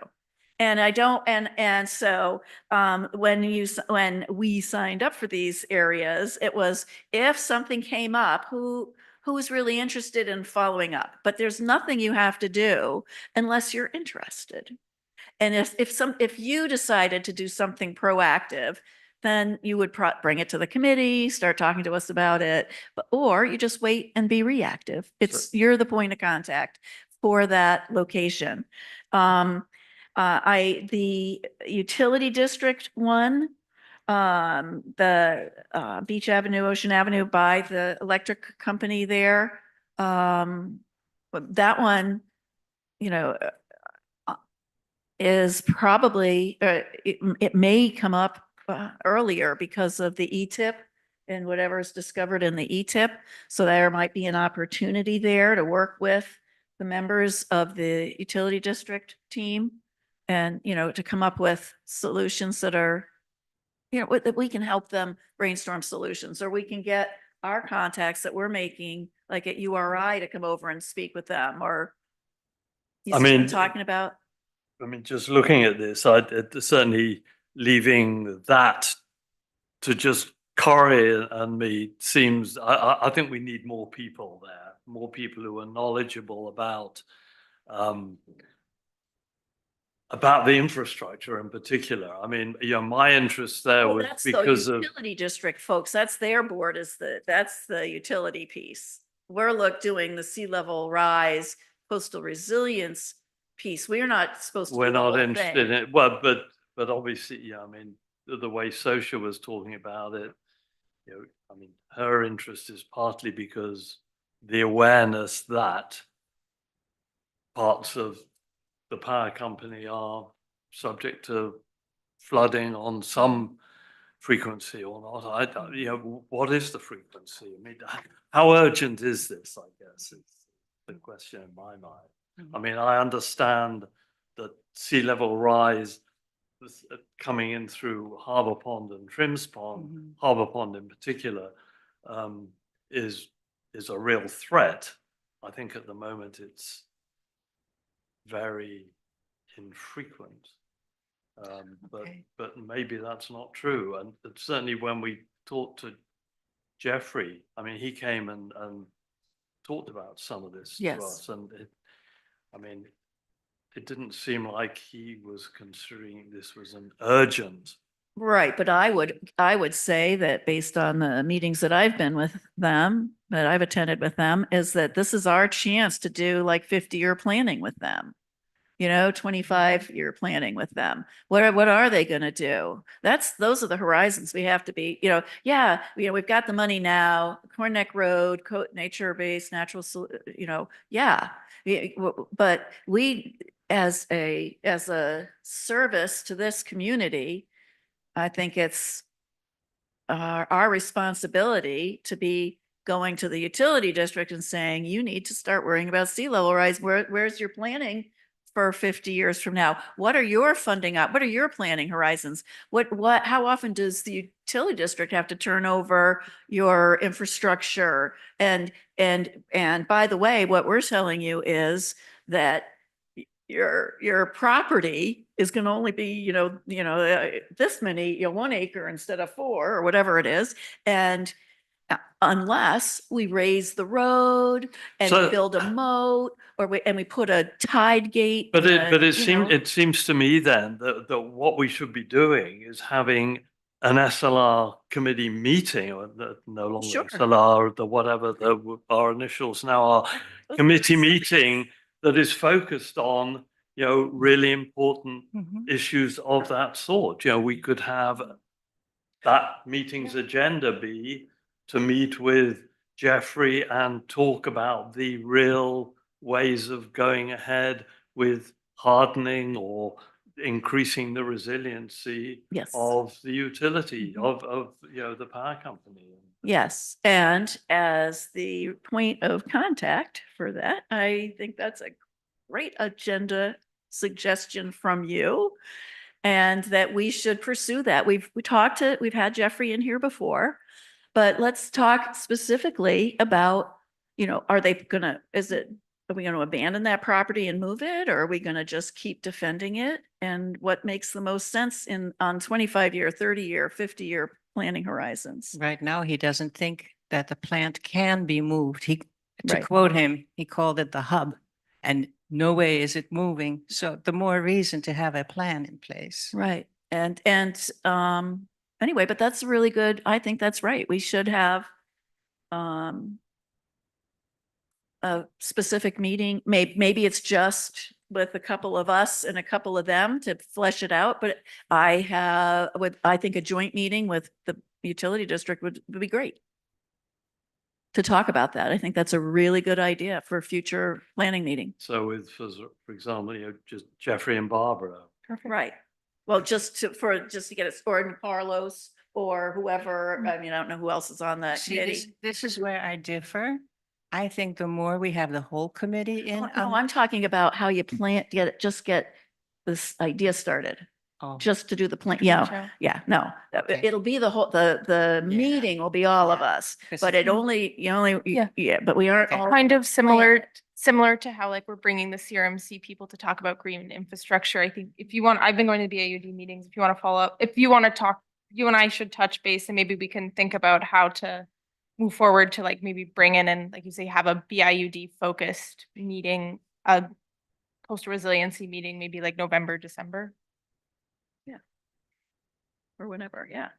And I don't, and so when we signed up for these areas, it was if something came up, who was really interested in following up. But there's nothing you have to do unless you're interested. And if you decided to do something proactive, then you would bring it to the committee, start talking to us about it, or you just wait and be reactive. You're the point of contact for that location. The utility district one, the Beach Avenue, Ocean Avenue by the electric company there. That one, you know, is probably, it may come up earlier because of the ETIP and whatever is discovered in the ETIP. So there might be an opportunity there to work with the members of the utility district team and, you know, to come up with solutions that are, you know, that we can help them brainstorm solutions, or we can get our contacts that we're making, like at URI, to come over and speak with them, or you I see what I'm mean, talking about? I mean, just looking at this, I'd certainly leaving that to just Corey and me seems, I think we need more people there, more people who are knowledgeable about the infrastructure in particular. I mean, my interest there Well, was that's the because of, utility district folks. That's their board that's the utility piece. We're doing the sea level rise, coastal resilience piece. We're not supposed to we're do the not whole interested thing. in it. Well, but obviously, I mean, the way Sosha was talking about it, I mean, her interest is partly because the awareness that parts of the power company are subject to flooding on some frequency or not. I don't, what is the frequency? I mean, how urgent is this, I guess, is the question in my mind. I mean, I understand that sea level rise coming in through Harbour Pond and Trim's Pond, Harbour Pond in particular, is a real threat. I think at the moment it's very infrequent. But maybe that's not true. And certainly when we talked to Jeffrey, I mean, he came and talked about some of this to Yes. us. And I mean, it didn't seem like he was considering this was an urgent. Right, but I would say that based on the meetings that I've been with them, that I've attended with them, is that this is our chance to do like 50-year planning with them. 25-year planning with them. What are they going to do? Those are the horizons we have to be, we've got the money now, Corn Neck Road, nature-based, natural, but we, as a service to this community, I think it's our responsibility to be going to the utility district and saying, you need to start worrying about sea level rise. Where's your planning for 50 years from now? What are your funding up? What are your planning horizons? How often does the utility district have to turn over your infrastructure? And by the way, what we're telling you is that your property is going to only be, this many, 1 acre instead of 4 or whatever it is. And unless we raise the road and we build a moat or we put a tide gate. But it seems to me then that what we should be doing is having an SLR committee meeting, or no longer Sure. SLR, whatever our initials now are, committee meeting that is focused on, really important issues of that sort. We could have that meeting's agenda be to meet with Jeffrey and talk about the real ways of going ahead with hardening or increasing the resiliency Yes. of the utility of the power company. Yes, and as the point of contact for that, I think that's a great agenda suggestion from you, and that we should pursue that. We've had Jeffrey in here before, but let's talk specifically about, are we going to abandon that property and move it, or are we going to just keep defending it? And what makes the most sense on 25-year, 30-year, 50-year planning horizons? Right now, he doesn't think that the plant can be moved. To Right. quote him, he called it the hub, and no way is it moving. So the more reason to have a plan in place. Right. And anyway, but that's really good. I think that's right. We should have a specific meeting. Maybe it's just with a couple of us and a couple of them to flesh it out. But I think a joint meeting with the utility district would be great to talk about that. I think that's a really good idea for a future planning meeting. So for example, just Jeffrey and Barbara. Perfect. Right. Well, just to get it scored in Carlos or whoever. I mean, I don't know who else is on that See, committee. this is where I differ. I think the more we have the whole committee in. No, I'm talking about how you get this idea started, just to do the plan. Yeah, no, Okay. it'll be the meeting will be all of us, but but we aren't Okay. all. Kind of similar to how like we're bringing the CRMC people to talk about green infrastructure. I think if you want, I've been going to the AUD meetings. If you want to follow up, if you want to talk you and I should touch base and maybe we can think about how to move forward to like maybe bring in and like you say, have a BIUD focused meeting, a coastal resiliency meeting, maybe like November, December. Or whenever, yeah.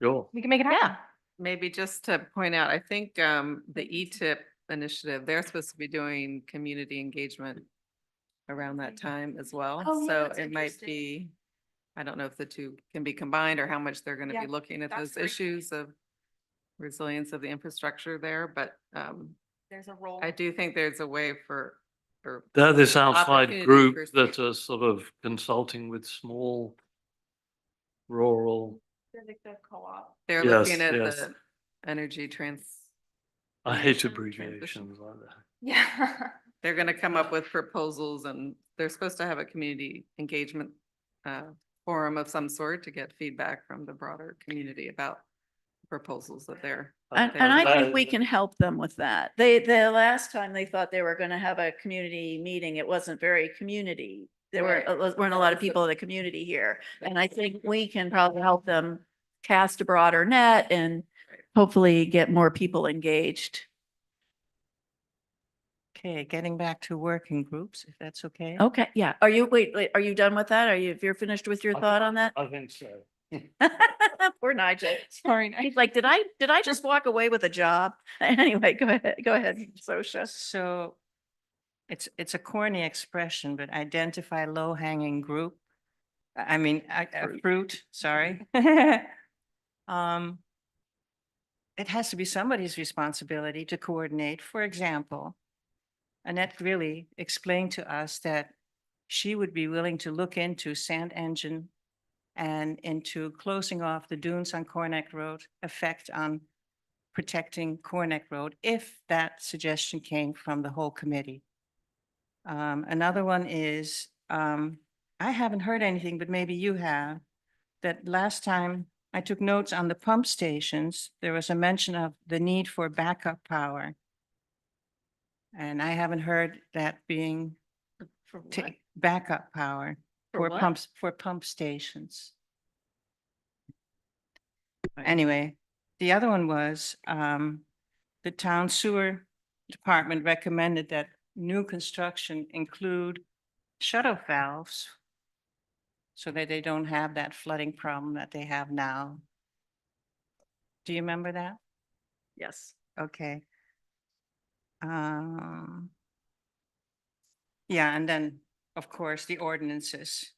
Sure. We can make it happen. Yeah. Maybe just to point out, I think the ETIP initiative, they're supposed to be doing community engagement around that time as well. Oh, yeah, So that's it might interesting. be, I don't know if the two can be combined or how much they're gonna Yeah, be looking at that's those great. issues of resilience of the infrastructure there, but There's a role. I do think there's a way for They're this outside opportunity group for that are sort of consulting with small rural, Like the co-op. they're Yes, looking at yes. the energy I hate Transition. abbreviations like that. Yeah. they're gonna come up with proposals and they're supposed to have a community engagement forum of some sort to get feedback from the broader community about proposals that they're. And I think we can help them with that. The last time they thought they were going to have a community meeting, it wasn't very community. There Right. weren't a lot of people in the community here. And I think we can probably help them cast a broader net and hopefully get more people engaged. Okay, getting back to working groups, if that's okay. Okay, yeah. Wait, are you done with that? If you're finished with your thought on that? I think so. Poor Nigel. Sorry. He's like, did I just walk away with a job? Anyway, go ahead, Sosha. So it's a corny expression, but identify low hanging group. I mean, fruit, sorry. It has to be somebody's responsibility to coordinate. For example, Annette Grilly explained to us that she would be willing to look into sand engine and into closing off the dunes on Corneck Road effect on protecting Corneck Road if that suggestion came from the whole committee. Another one is, I haven't heard anything, but maybe you have, that last time I took notes on the pump stations, there was a mention of the need for backup power. And I haven't heard that being backup power For for what? pump stations. Anyway, the other one was, the town sewer department recommended that new construction include shut-off valves so that they don't have that flooding problem that they have now. Do you remember that? Yes. Okay. Yeah, and then, of course, the ordinances.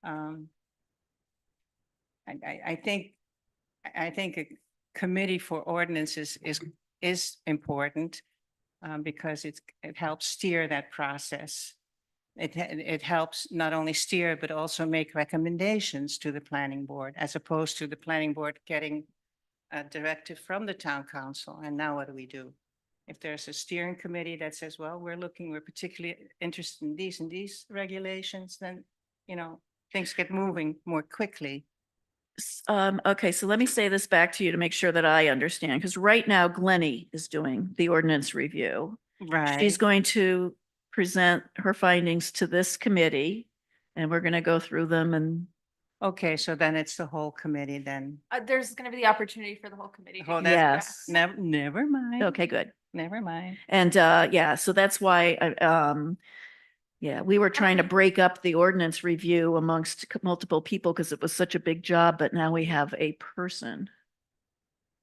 I think a committee for ordinances is important because it helps steer that process. It helps not only steer, but also make recommendations to the planning board, as opposed to the planning board getting a directive from the town council. And now what do we do? If there's a steering committee that says, well, we're particularly interested in these regulations, then, things get moving more quickly. Okay, so let me say this back to you to make sure that I understand, because right now Glennie is doing the ordinance review. Right. She's going to present her findings to this committee and we're going to go through them and Okay, so then it's the whole committee then. There's gonna be the opportunity for the whole committee. to Oh, do that- that. yes. Never mind. Okay, good. Never mind. And yeah, so that's why yeah, we were trying to break up the ordinance review amongst multiple people because it was such a big job, but now we have a person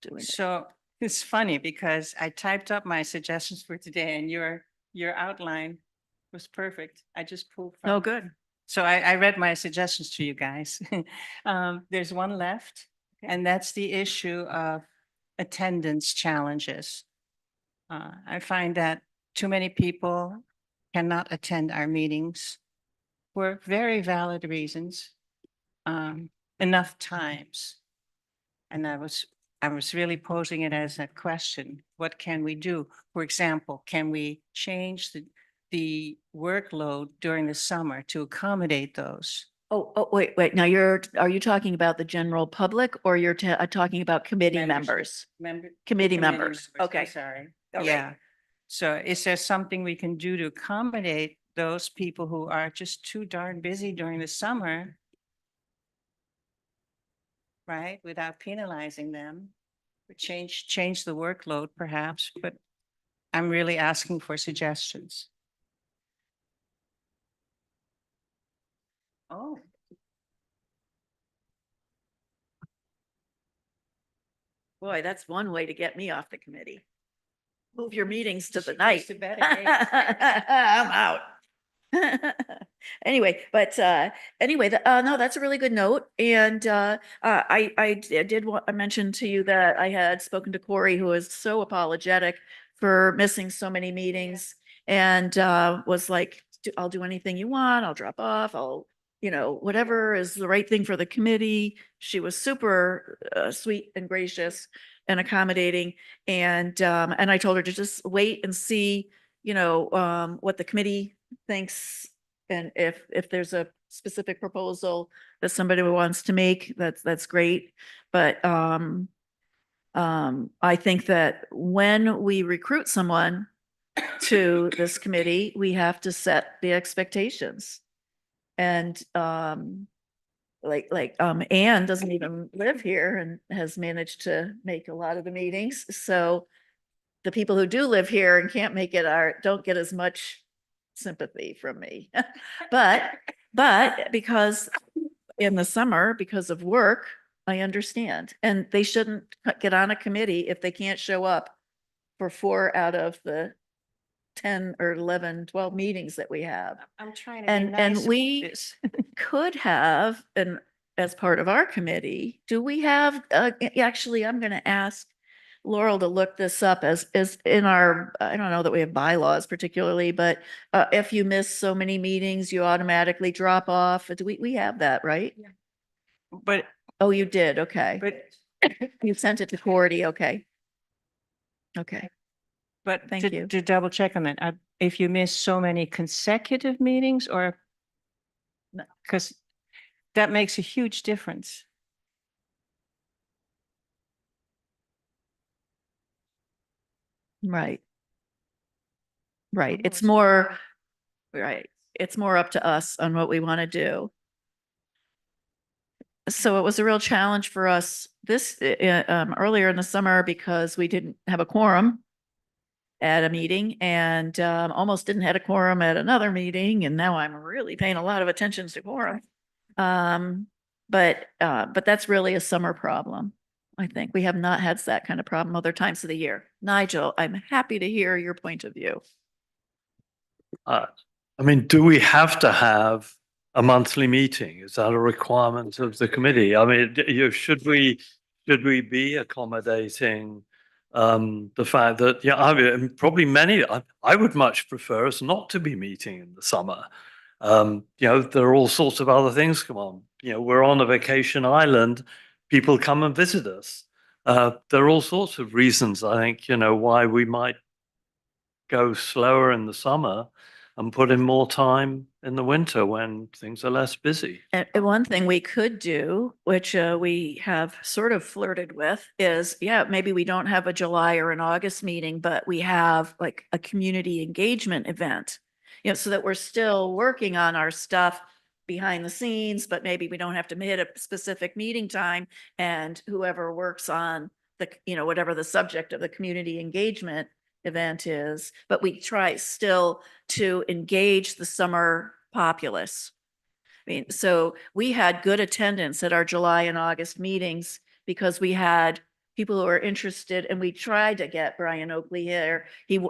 doing it. So it's funny because I typed up my suggestions for today and your outline was perfect. I just pulled from. Oh, good. So I read my suggestions to you guys. There's one left, and that's the issue of attendance challenges. I find that too many people cannot attend our meetings for very valid reasons, enough times. And I was really posing it as a question. What can we do? For example, can we change the workload during the summer to accommodate those? Oh, wait. Now are you talking about the general public or you're talking about committee members? Committee members. Okay. Sorry. All right. Yeah. So is there something we can do to accommodate those people who are just too darn busy during the summer right? Without penalizing them. Or change the workload perhaps, but I'm really asking for suggestions. Oh. Boy, that's one way to get me off the committee. Move your meetings to the She goes night. to bed at 8. I'm out. Anyway, but anyway, no, that's a really good note. And I mentioned to you that I had spoken to Corey, who is so apologetic for missing so many meetings, and was like, I'll do anything you want. I'll drop off. I'll, whatever is the right thing for the committee. She was super sweet and gracious and accommodating. And I told her to just wait and see, what the committee thinks. And if there's a specific proposal that somebody wants to make, that's great. But I think that when we recruit someone to this committee, we have to set the expectations. And Anne doesn't even live here and has managed to make a lot of the meetings. So the people who do live here and can't make it don't get as much sympathy from me. But because in the summer, because of work, I understand. And they shouldn't get on a committee if they can't show up for 4 out of the 10 or 11, 12 meetings that we have. I'm trying to be And nice about we this. could have, and as part of our committee, do we have, actually, I'm going to ask Laurel to look this up as in our, I don't know that we have bylaws particularly, but if you miss so many meetings, you automatically drop off. Do we have that, right? But, Oh, you did. Okay. but, You sent it to Cordy. Okay. Okay. but Thank you. to double check on that, if you miss so many consecutive meetings or, No. because that makes a huge difference. Right. Right. It's more, right. It's more up to us on what we want to do. So it was a real challenge for us this earlier in the summer because we didn't have a quorum at a meeting and almost didn't have a quorum at another meeting. And now I'm really paying a lot of attention to quorum. But that's really a summer problem. I think we have not had that kind of problem other times of the year. Nigel, I'm happy to hear your point of view. I mean, do we have to have a monthly meeting? Is that a requirement of the committee? I mean, should we be accommodating the fact that, yeah, I mean, probably I would much prefer us not to be meeting in the summer. There are all sorts of other things come on. We're on a vacation island. People come and visit us. There are all sorts of reasons, I think, why we might go slower in the summer and put in more time in the winter when things are less busy. And one thing we could do, which we have sort of flirted with, is, maybe we don't have a July or an August meeting, but we have like a community engagement event, so that we're still working on our stuff behind the scenes, but maybe we don't have to hit a specific meeting time, and whoever works on the, whatever the subject of the community engagement event is, but we try still to engage the summer populace. I mean, so we had good attendance at our July and August meetings because we had people who were interested, and we tried to get Brian Oakley here.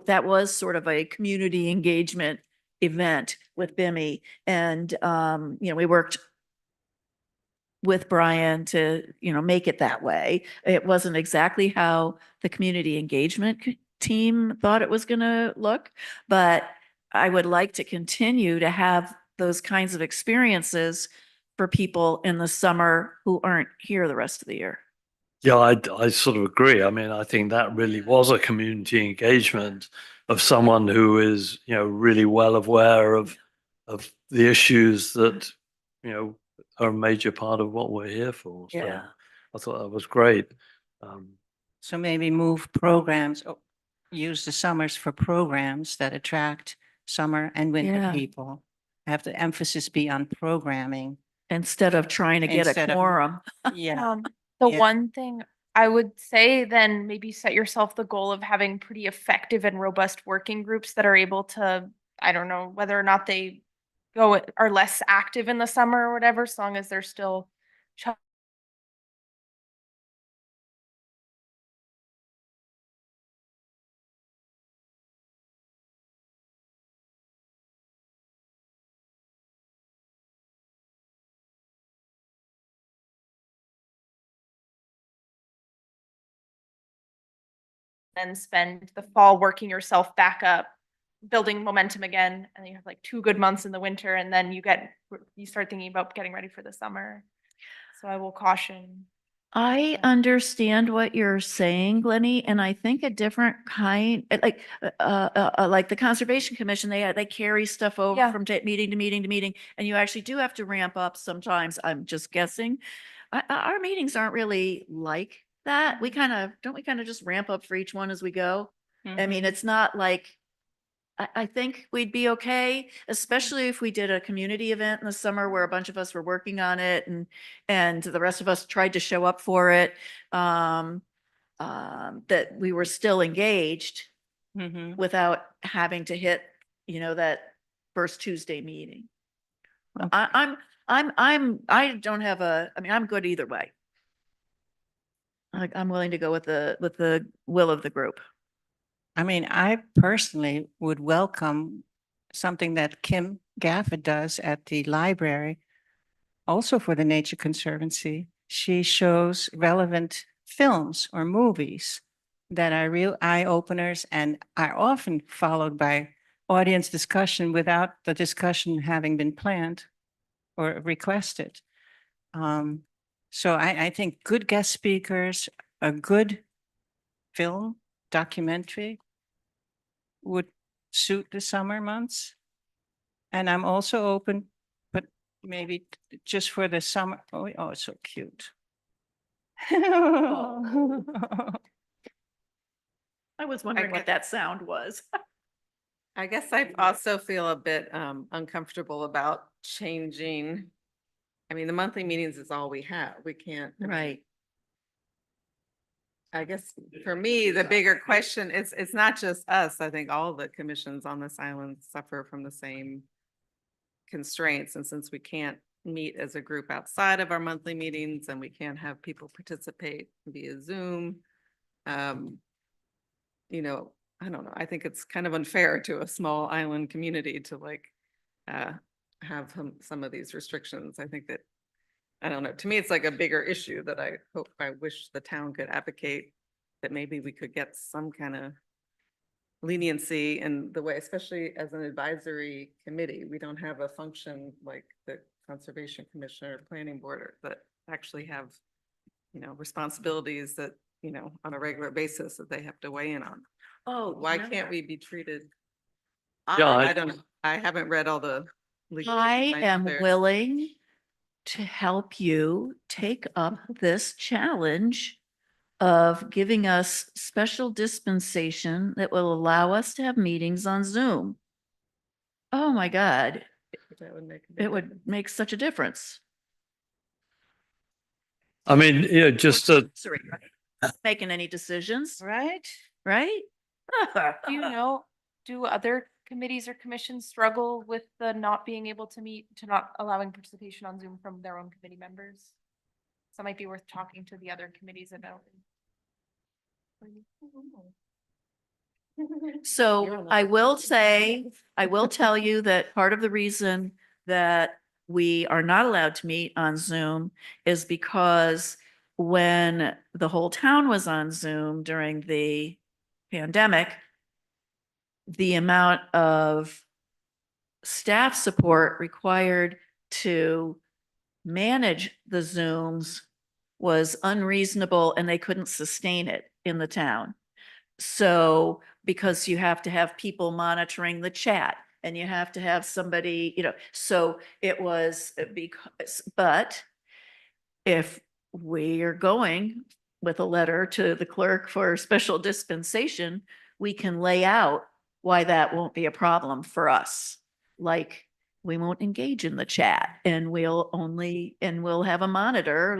That was sort of a community engagement event with BIMI, and we worked with Brian to, make it that way. It wasn't exactly how the community engagement team thought it was going to look, but I would like to continue to have those kinds of experiences for people in the summer who aren't here the rest of the year. Yeah, I sort of agree. I mean, I think that really was a community engagement of someone who is, really well aware of the issues that, are a major part of what we're here for. So Yeah. I thought that was great. So maybe move programs, use the summers for programs that attract summer and winter Yeah. people. Have the emphasis be on programming. Instead of trying to get a Instead of- quorum. Yeah. The Yeah. one thing I would say, then maybe set yourself the goal of having pretty effective and robust working groups that are able to, I don't know, whether or not they are less active in the summer or whatever, as long as they're still ch- then spend the fall working yourself back up, building momentum again, and then you have like 2 good months in the winter, and then you start thinking about getting ready for the summer. So I will caution. I Yeah. understand what you're saying, Glenny, and I think a different kind, like the Conservation Commission, they carry stuff over Yeah. from meeting to meeting to meeting, and you actually do have to ramp up sometimes. I'm just guessing. Our meetings aren't really like that. Don't we kind of just ramp up for each one as we go? I mean, it's not like, I think we'd be okay, especially if we did a community event in the summer where a bunch of us were working on it and the rest of us tried to show up for it. That we were still engaged without having to hit, that first Tuesday meeting. I don't have I'm good either way. I'm willing to go with the will of the group. I mean, I personally would welcome something that Kim Gaffa does at the library, also for the Nature Conservancy. She shows relevant films or movies that are real eye openers and are often followed by audience discussion without the discussion having been planned or requested. So I think good guest speakers, a good film documentary would suit the summer months. And I'm also open, but maybe just for the summer. Oh, it's so cute. I was wondering what get- that sound was. I guess I also feel a bit uncomfortable about changing. I mean, the monthly meetings is all we have. We can't. I mean, Right. I guess for me, the bigger question is, it's not just us. I think all the commissions on this island suffer from the same constraints. And since we can't meet as a group outside of our monthly meetings and we can't have people participate via Zoom, I don't know. I think it's kind of unfair to a small island community to have some of these restrictions. I think that, I don't know, to me, it's like a bigger issue that I wish the town could advocate that maybe we could get some kind of leniency in the way, especially as an advisory committee. We don't have a function like the Conservation Commission or Planning Board that actually have, responsibilities that, on a regular basis that they have to weigh in on. Oh, Why can't we be treated? Yeah, I don't know. I haven't read all the. legal I guidelines am there. willing to help you take up this challenge of giving us special dispensation that will allow us to have meetings on Zoom. Oh my God, That would make a big it would difference. make such a difference. I mean, just to, Sorry, making any decisions, Right? right? Do you know, do other committees or commissions struggle with the not being able to meet, to not allowing participation on Zoom from their own committee members? So it might be worth talking to the other committees about. So I will tell you that part of the reason that we are not allowed to meet on Zoom is because when the whole town was on Zoom during the pandemic, the amount of staff support required to manage the Zooms was unreasonable and they couldn't sustain it in the town. So, because you have to have people monitoring the chat and you have to have somebody, so it was but if we are going with a letter to the clerk for special dispensation, we can lay out why that won't be a problem for us. Like, we won't engage in the chat and we'll have a monitor,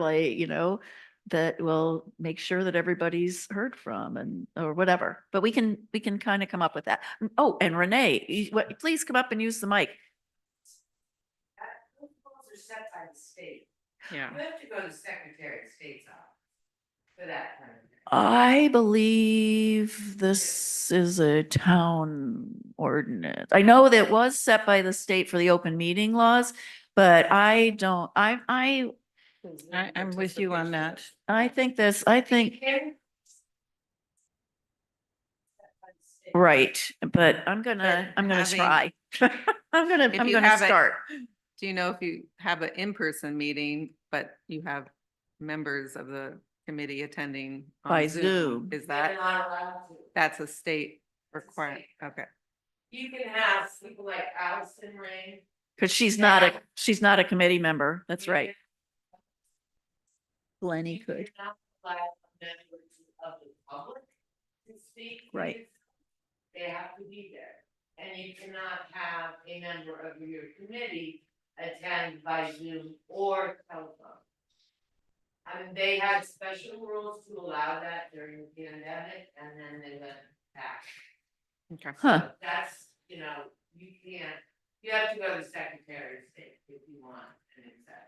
that will make sure that everybody's heard from and, or whatever. But we can kind of come up with that. Oh, and Renee, please come up and use the mic. Those rules are set by the state. Yeah. You have to go to Secretary of State's office for that kind of thing. I believe this is a town ordinance. I know that was set by the state for the open meeting laws, but I don't, I'm with you on that. I think this, I think, Can- right, but I'm gonna having- try. I'm gonna If you have it- start. Do you know if you have an in-person meeting, but you have members of the committee attending By on Zoom. Is They're that, not allowed to. that's a state That's a requirement? state. Okay. You can have people like Allison Ray. Cause she's Yeah. not a committee member. That's You right. can- Glennie you could. cannot allow members of the public to speak. to Right. you. They have to be there. And you cannot have a member of your committee attend by Zoom or telephone. I mean, they had special rules to allow that during the pandemic, and then they went back. Okay. Huh. So that's, you know, you can't, you have to go to Secretary of State if you want an exception.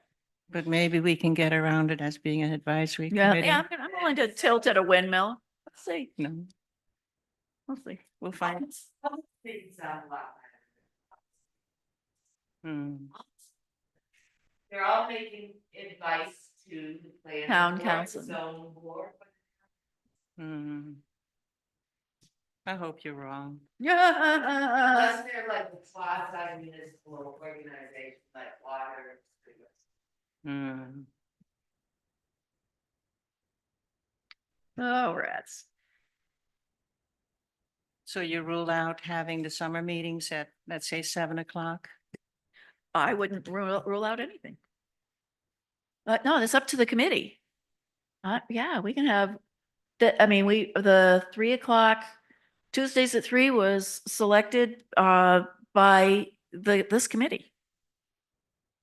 But maybe we can get around it as being an advisory Yeah, committee. yeah, I'm willing to tilt at a windmill. Let's see. No, We'll see. we'll find. Some things sound a lot better. Hmm. They're all making advice to the planning Town board, council. zoning board. Hmm. I hope you're wrong. Yeah. Unless they're like a quasi municipal organization like water. Hmm. Oh, rats. So you rule out having the summer meetings at, let's say, 7 o'clock? I wouldn't rule out anything. No, it's up to the committee. Yeah, we can have, I mean, the 3 o'clock, Tuesdays at 3 was selected, by this committee.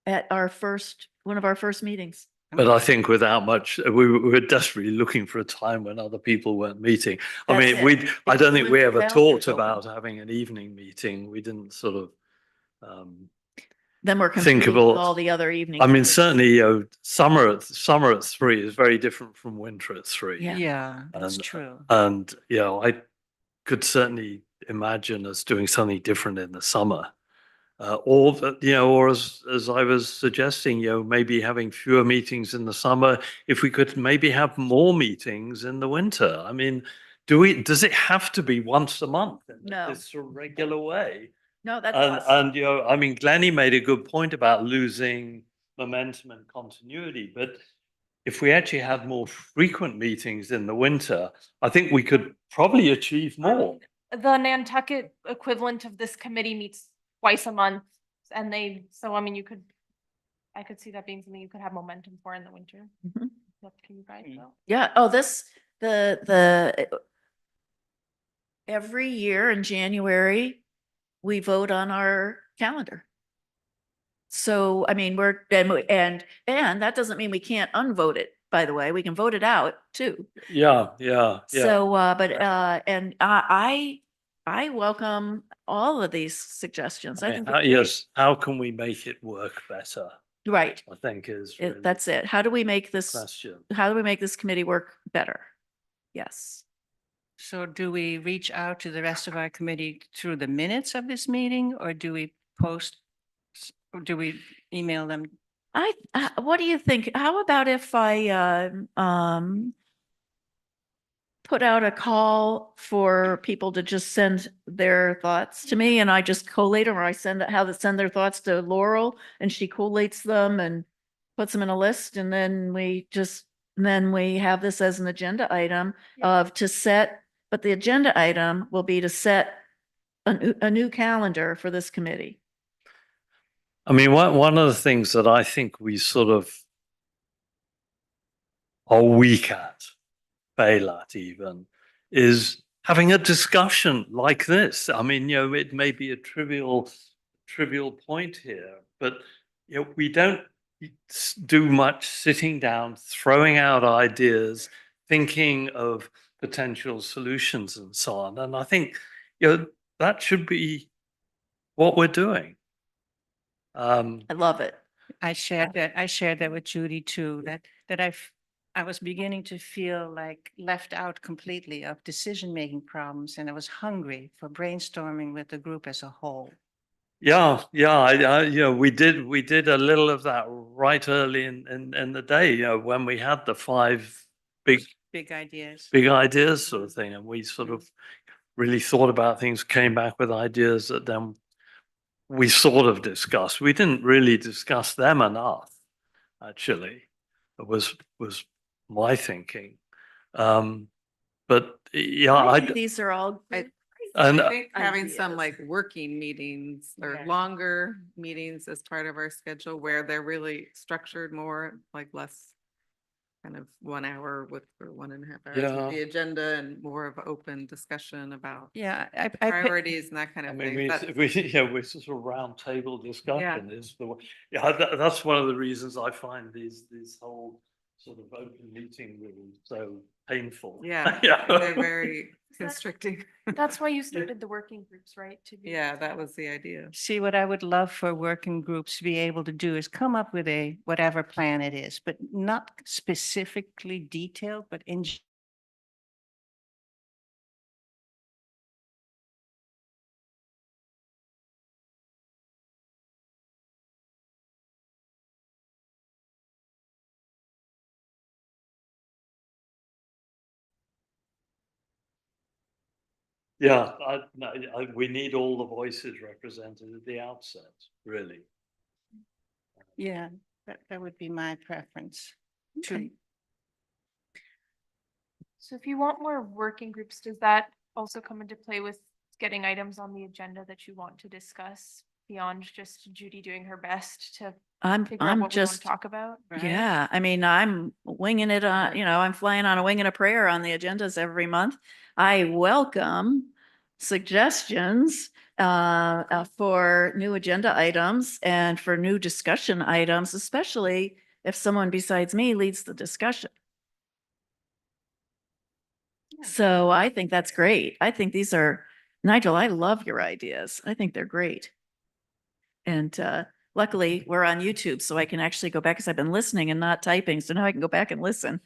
At one of our first meetings. But I think without much, we were desperately looking for a time when other people weren't meeting. I That's mean, it. I don't think we When ever the talked calendars open. about having an evening meeting. We didn't sort of, Then we're Think competing with about- all the other evenings. I mean, certainly, you know, summer at 3 is very different from winter at 3. Yeah. Yeah, that's And- true. And, you know, I could certainly imagine us doing something different in the summer. Or, you know, or as I was suggesting, you know, maybe having fewer meetings in the summer, if we could maybe have more meetings in the winter. I mean, does it have to be once a month in No. this sort of regular way? No, that's And, us. and, you know, I mean, Glennie made a good point about losing momentum and continuity, but if we actually had more frequent meetings in the winter, I think we could probably achieve more. The Nantucket equivalent of this committee meets twice a month, and so I mean, I could see that being something you could have momentum for in the winter. Mhm. Up to you guys, though. Yeah, oh, every year in January, we vote on our calendar. So, I mean, and that doesn't mean we can't unvote it, by the way, we can vote it out too. Yeah. So, and I welcome all of these suggestions. I think they're great. Yes, how can we make it work better? Right, I think is really that's it. How do we make the this, question. how do we make this committee work better? Yes. So do we reach out to the rest of our committee through the minutes of this meeting, or do we or do we email them? What do you think? How about if I, put out a call for people to just send their thoughts to me and I just collate them, or I send their thoughts to Laurel and she collates them and puts them in a list, and then we have this as an agenda item but the agenda item will be to set a new calendar for this committee. I mean, one of the things that I think we sort of are weak at, fail at even, is having a discussion like this. I mean, you know, it may be a trivial point here, but you know, we don't do much sitting down, throwing out ideas, thinking of potential solutions and so on. And I think, that should be what we're doing. I love it. I shared that with Judy too, that I was beginning to feel like left out completely of decision-making problems, and I was hungry for brainstorming with the group as a whole. Yeah, we did a little of that right early in the day, when we had the 5 big Big ideas. ideas sort of thing, and we sort of really thought about things, came back with ideas that then we sort of discussed. We didn't really discuss them enough, actually. It was my thinking. But yeah, I think these are all good and I think having some ideas. like working meetings or Yeah. longer meetings as part of our schedule where they're really structured more, like less kind of 1 hour or 1.5 hours Yeah. with the agenda and more of open discussion about Yeah, I priorities and that kind I of mean, thing. we That- we sort of round table discussion is that's one of the reasons I find these whole sort of open meeting rooms so painful. Yeah, Yeah. they're very constricting. That's why you started the working groups, right? To be Yeah, able that to- was the idea. see, what I would love for working groups to be able to do is come up with a whatever plan it is, but not specifically detailed, but in Yeah, no, we need all the voices represented at the outset, really. yeah, that would be my preference. to- Okay. So if you want more working groups, does that also come into play with getting items on the agenda that you want to discuss beyond just Judy doing her best to figure out I'm what we want just, to talk about? right? yeah, I mean, I'm winging it on, I'm flying on a wing and a prayer on the agendas every month. I welcome suggestions for new agenda items and for new discussion items, especially if someone besides me leads the discussion. So I think that's great. I think these are, Nigel, I love your ideas. I think they're great. And luckily, we're on YouTube, so I can actually go back because I've been listening and not typing. So now I can go back and listen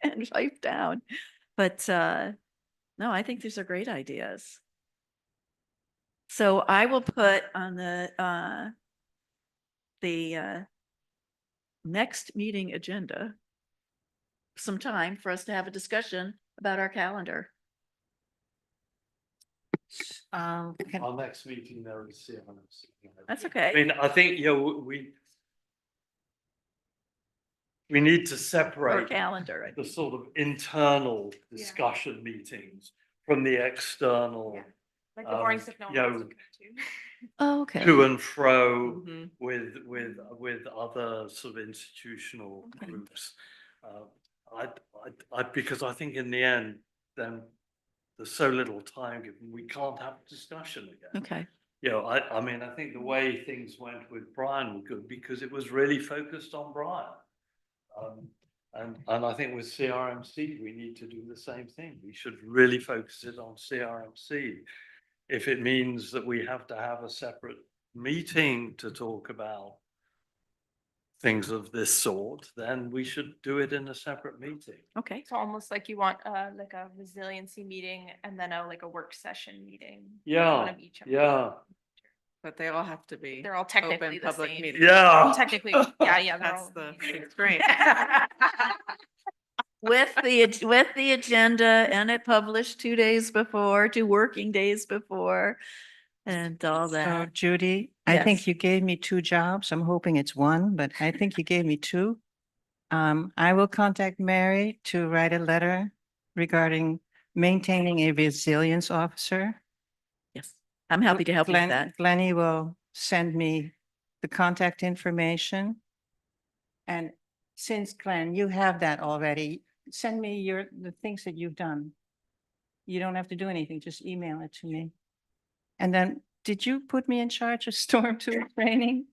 and type down. But no, I think these are great ideas. So I will put on the next meeting agenda some time for us to have a discussion about our calendar. Our next meeting there is CMMC. That's I okay. mean, I think, we need to Our separate calendar. I the think. sort of internal discussion meetings from the external Yeah. Like the boring stuff no one wants to go to. Oh, okay. to and fro Mhm. with other sort of institutional Okay. groups. Because I think in the end, then there's so little time given, we can't have a discussion again. Okay. I mean, I think the way things went with Brian were good because it was really focused on Brian. And I think with CRMC, we need to do the same thing. We should really focus it on CRMC. If it means that we have to have a separate meeting to talk about things of this sort, then we should do it in a separate meeting. Okay. So almost like you want like a resiliency meeting and then like a work session meeting. One Yeah, of each. yeah, But they all have to be They're all technically open the public same. meetings. yeah. Technically, yeah, they're That's all. the constraint. With the agenda and it published 2 days before, 2 working days before, and all So that. Judy, I Yes. think you gave me 2 jobs. I'm hoping it's 1, but I think you gave me 2. I will contact Mary to write a letter regarding maintaining a resilience officer. Yes, I'm happy to help you with that. Glennie will send me the contact information. And since Glenn, you have that already, send me the things that you've done. You don't have to do anything, just email it to me. And then, did you put me in charge of storm tool training?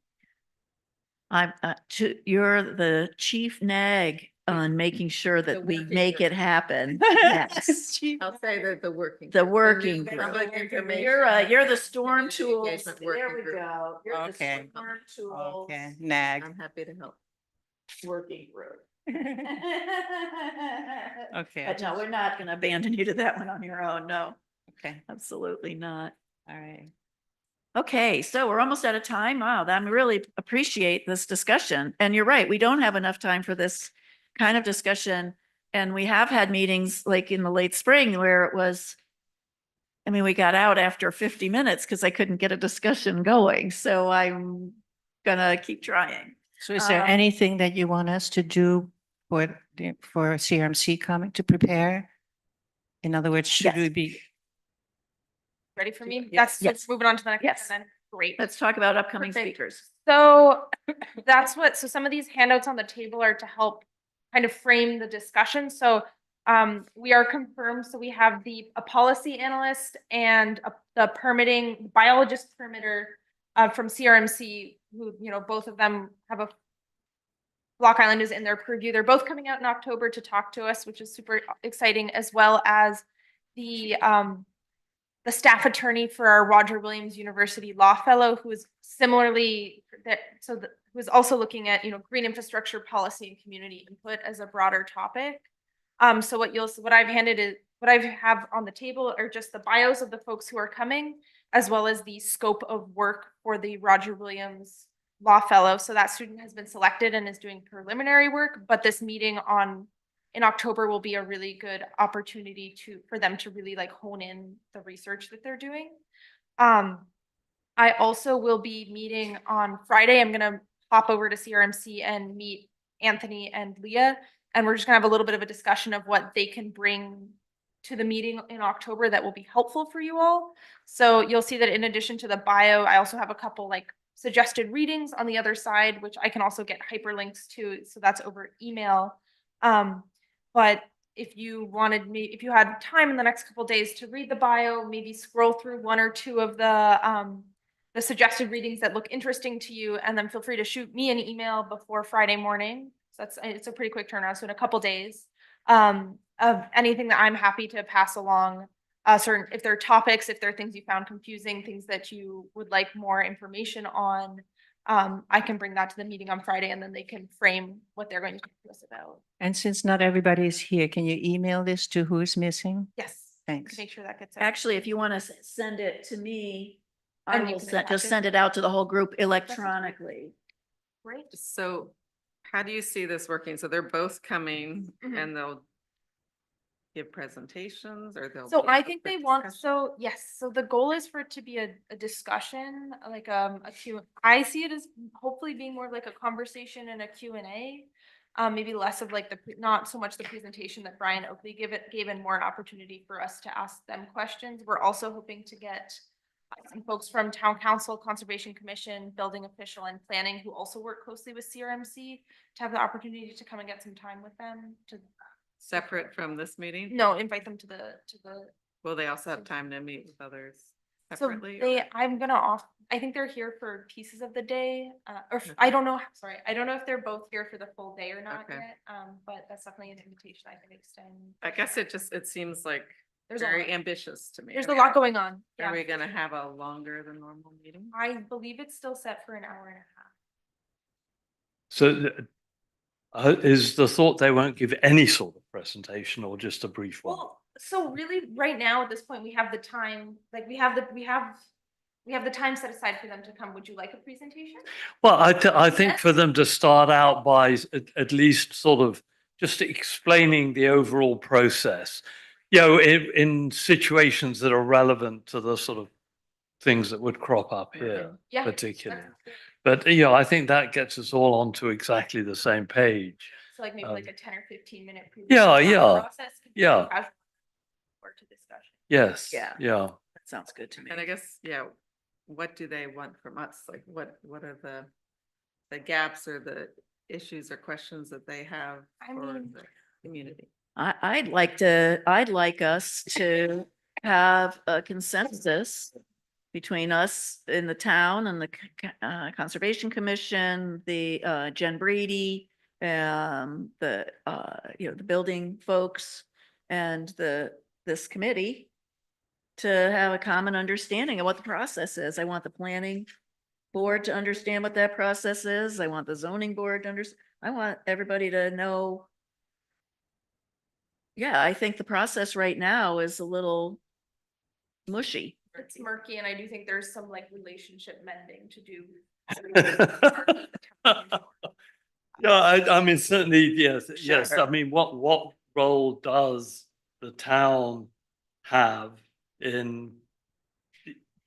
you're the chief nag on making sure that we working make group. it happen. Yes. I'll say that the working. The group, working the group. public information You're the and storm community tools. engagement There working we group. go. You're the Okay. storm tools. Okay, nag. I'm happy to help. Working group. Okay. But no, we're not going to abandon you to that one on your own. No, Okay, absolutely not. all right. Okay, so we're almost out of time. Wow, I really appreciate this discussion. And you're right, we don't have enough time for this kind of discussion. And we have had meetings like in the late spring where it was, I mean, we got out after 50 minutes because I couldn't get a discussion going. So I'm gonna keep trying. So is there Um, anything that you want us to do for CRMC coming to prepare? In other words, should Yes. we be, Ready for me? Yes. That's, let's move on to the next. Yes. Then. Great. Let's talk about upcoming Perfect. speakers. So so some of these handouts on the table are to help kind of frame the discussion. So we are confirmed. So we have a policy analyst and the permitting biologist permitter from CRMC, who, you know, both of them have Block Island is in their purview. They're both coming out in October to talk to us, which is super exciting, as well as the staff attorney for our Roger Williams University Law Fellow, who is similarly who is also looking at, you know, green infrastructure policy and community input as a broader topic. So what I have on the table are just the bios of the folks who are coming, as well as the scope of work for the Roger Williams Law Fellow. So that student has been selected and is doing preliminary work, but this meeting in October will be a really good opportunity for them to really like hone in the research that they're doing. I also will be meeting on Friday. I'm gonna hop over to CRMC and meet Anthony and Leah, and we're just gonna have a little bit of a discussion of what they can bring to the meeting in October that will be helpful for you all. So you'll see that in addition to the bio, I also have a couple like suggested readings on the other side, which I can also get hyperlinks to. So that's over email. But if you had time in the next couple days to read the bio, maybe scroll through one or two of the suggested readings that look interesting to you, and then feel free to shoot me an email before Friday morning. So it's a pretty quick turnaround. So in a couple days, of anything that I'm happy to pass along, if there are topics, if there are things you found confusing, things that you would like more information on, I can bring that to the meeting on Friday, and then they can frame what they're going to talk to us about. and since not everybody is here, can you email this to who's missing? Yes. Thanks. Make sure that gets out. Actually, if you want to send it to me, I And you will can just attach it. send it out to the whole group electronically. Great. So how do you see this working? So they're both coming Mhm. and they'll give presentations, or they'll. So be I a think quick they want, discussion? so yes, so the goal is for it to be a discussion, like a I see it as hopefully being more like a conversation and a Q&A. Maybe less of like not so much the presentation that Brian Oakley gave and more an opportunity for us to ask them questions. We're also hoping to get some folks from Town Council, Conservation Commission, Building Official, and Planning, who also work closely with CRMC, to have the opportunity to come and get some time with them to Separate from this meeting? invite them to the Will they also have time to meet with others so separately? I think they're here for pieces of the day, I don't know, sorry, I don't know if they're both here for the full day or not Okay. yet, but that's definitely an invitation I can extend. I guess it seems like There's a very lot. ambitious to me. There's a lot going on. Are Yeah. we gonna have a longer than normal meeting? I believe it's still set for an hour and a half. So is the thought they won't give any sort of presentation or just a brief one? Well, so really, right now, at this point, we have the time, like we have the time set aside for them to come. Would you like a presentation? Well, I think Yes. for them to start out by at least sort of just explaining the overall process, you know, in situations that are relevant to the sort of things that would crop up here Yeah. particularly. that's good. But, you know, I think that gets us all onto exactly the same page. So like maybe like Um, a 10 or 15-minute. yeah, presentation yeah, process could be yeah. casual or to discussion. Yes. Yeah. Yeah. That sounds good to me. And I guess, yeah, what do they want from us? Like, what are the gaps or the issues or questions that they have I for mean- the community? I'd like us to have a consensus between us in the town and the Conservation Commission, the Jen Brady, the the building folks and this committee to have a common understanding of what the process is. I want the planning board to understand what that process is. I want the zoning board to understand. I want everybody to know. Yeah, I think the process right now is a little mushy. It's murky, and I do think there's some like relationship mending to do. Yeah, I mean, certainly, yes, yes. Sure. I mean, what role does the town have in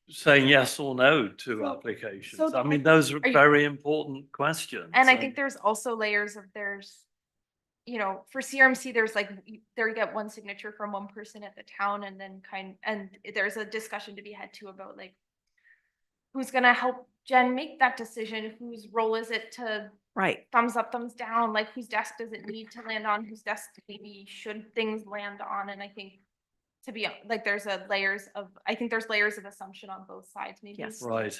saying yes or no to So- applications? so I mean, those are are you- very important questions. And I think there's also layers of for CRMC, there's like, there you get one signature from one person at the town and then and there's a discussion to be had too about like, who's gonna help Jen make that decision? Whose role is it to Right. thumbs up, thumbs down? Like whose desk does it need to land on? Whose desk maybe should things land on? And I think to be like, I think there's layers of assumption on both sides, maybe. Yes. Right.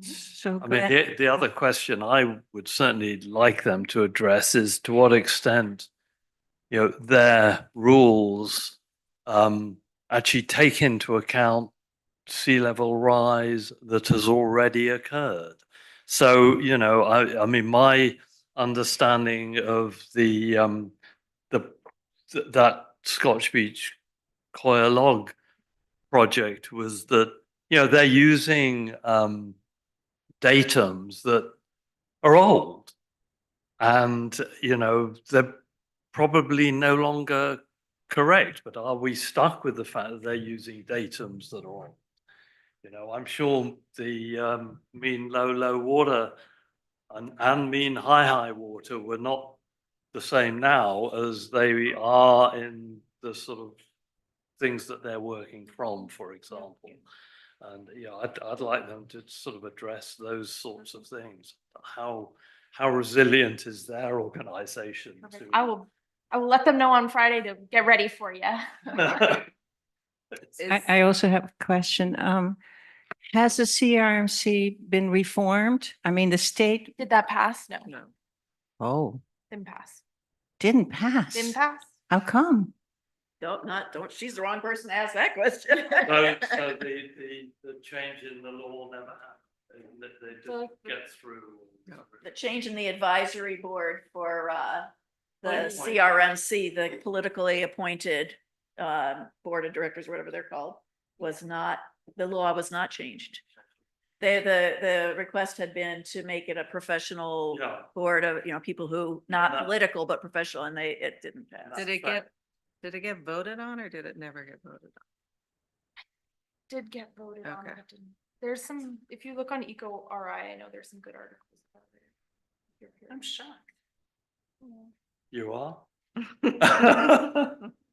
So I mean, Glenn- the other question I would certainly like them to address is to what extent, their rules actually take into account sea level rise that has already occurred. So, I mean, my understanding of that Scotch Beach Coir Log project was that, they're using datums that are old and, they're probably no longer correct, but are we stuck with the fact that they're using datums that are old? I'm sure the mean low water and mean high water were not the same now as they are in the sort of things that they're working from, for example. And I'd like them to sort of address those sorts of things. How resilient is their organization Perfect. to? I will let them know on Friday to get ready for you. I also have a question. Has the CRMC been reformed? I mean, the state, Did that pass? No, No. oh, didn't pass. didn't pass. Didn't pass. How come? Don't, she's the wrong person to ask that question. So the change in the law never happened, they didn't get through. The change in the advisory board for the Appointed. CRMC, the politically appointed board of directors, whatever they're called, was not, the law was not changed. The request had been to make it a professional Yeah. board of, people who, not Yeah. political, but professional, and it didn't pass. Did it get voted on or did it never get voted on? Did get voted on, Okay. but didn't. There's some, if you look on Eco RI, I know there's some good articles about it. I'm shocked. You are?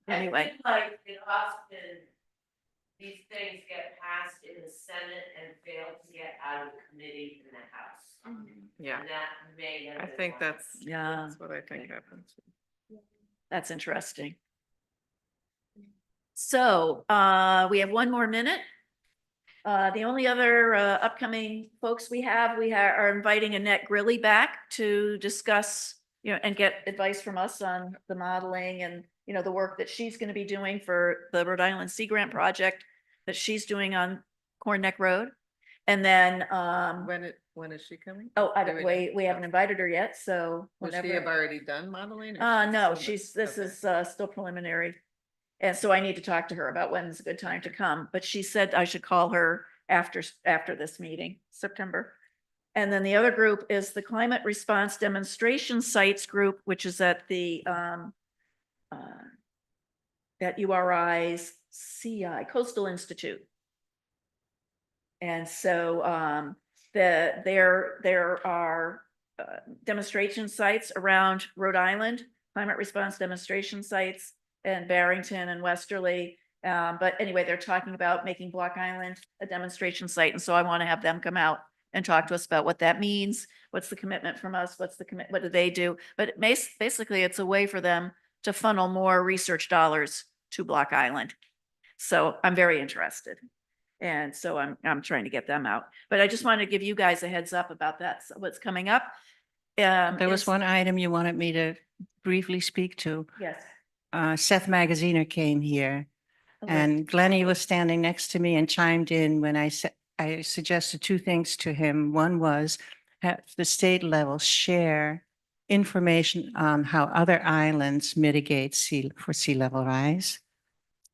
Anyway. Like in Austin, these things get passed in the Senate and fail to get out of committee in the House. Yeah, And that may have I been think why. Yeah. that's what I think happened. That's interesting. So, we have one more minute. The only other, upcoming folks we are inviting Annette Grilly back to discuss, and get advice from us on the modeling and, the work that she's going to be doing for the Rhode Island Sea Grant project that she's doing on Corn Neck Road. And then, When is she coming? oh, Do we know? we haven't invited her yet, so. Would she whenever- have already done modeling? or no, she's this still- is still preliminary. And so I need to talk to her about when's a good time to come, but she said I should call her after this meeting, September. And then the other group is the Climate Response Demonstration Sites Group, which is at the at URI's CI, Coastal Institute. And so there are demonstration sites around Rhode Island, climate response demonstration sites in Barrington and Westerly. But anyway, they're talking about making Block Island a demonstration site. And so I want to have them come out and talk to us about what that means. What's the commitment from us? What do they do? But basically it's a way for them to funnel more research dollars to Block Island. So I'm very interested. And so I'm trying to get them out, but I just wanted to give you guys a heads up about that, what's coming up. There was is- one item you wanted me to briefly speak to. Yes. Seth Magaziner came here Okay. and Glennie was standing next to me and chimed in when I said, I suggested two things to him. One was have the state level share information on how other islands mitigate sea level rise.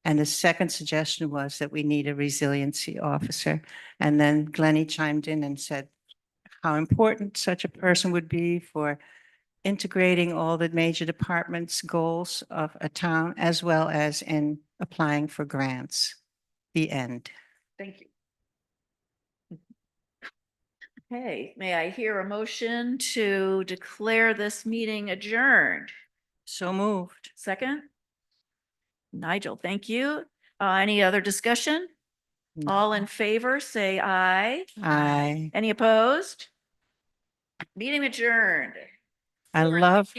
And the second suggestion was that we need a resiliency officer. And then Glennie chimed in and said how important such a person would be for integrating all the major departments' goals of a town, as well as in applying for grants. The end. Thank you. Okay, may I hear a motion to declare this meeting adjourned? So moved. Second? Nigel, thank you. Any other discussion? All in favor, say aye. I Any opposed? Meeting adjourned. love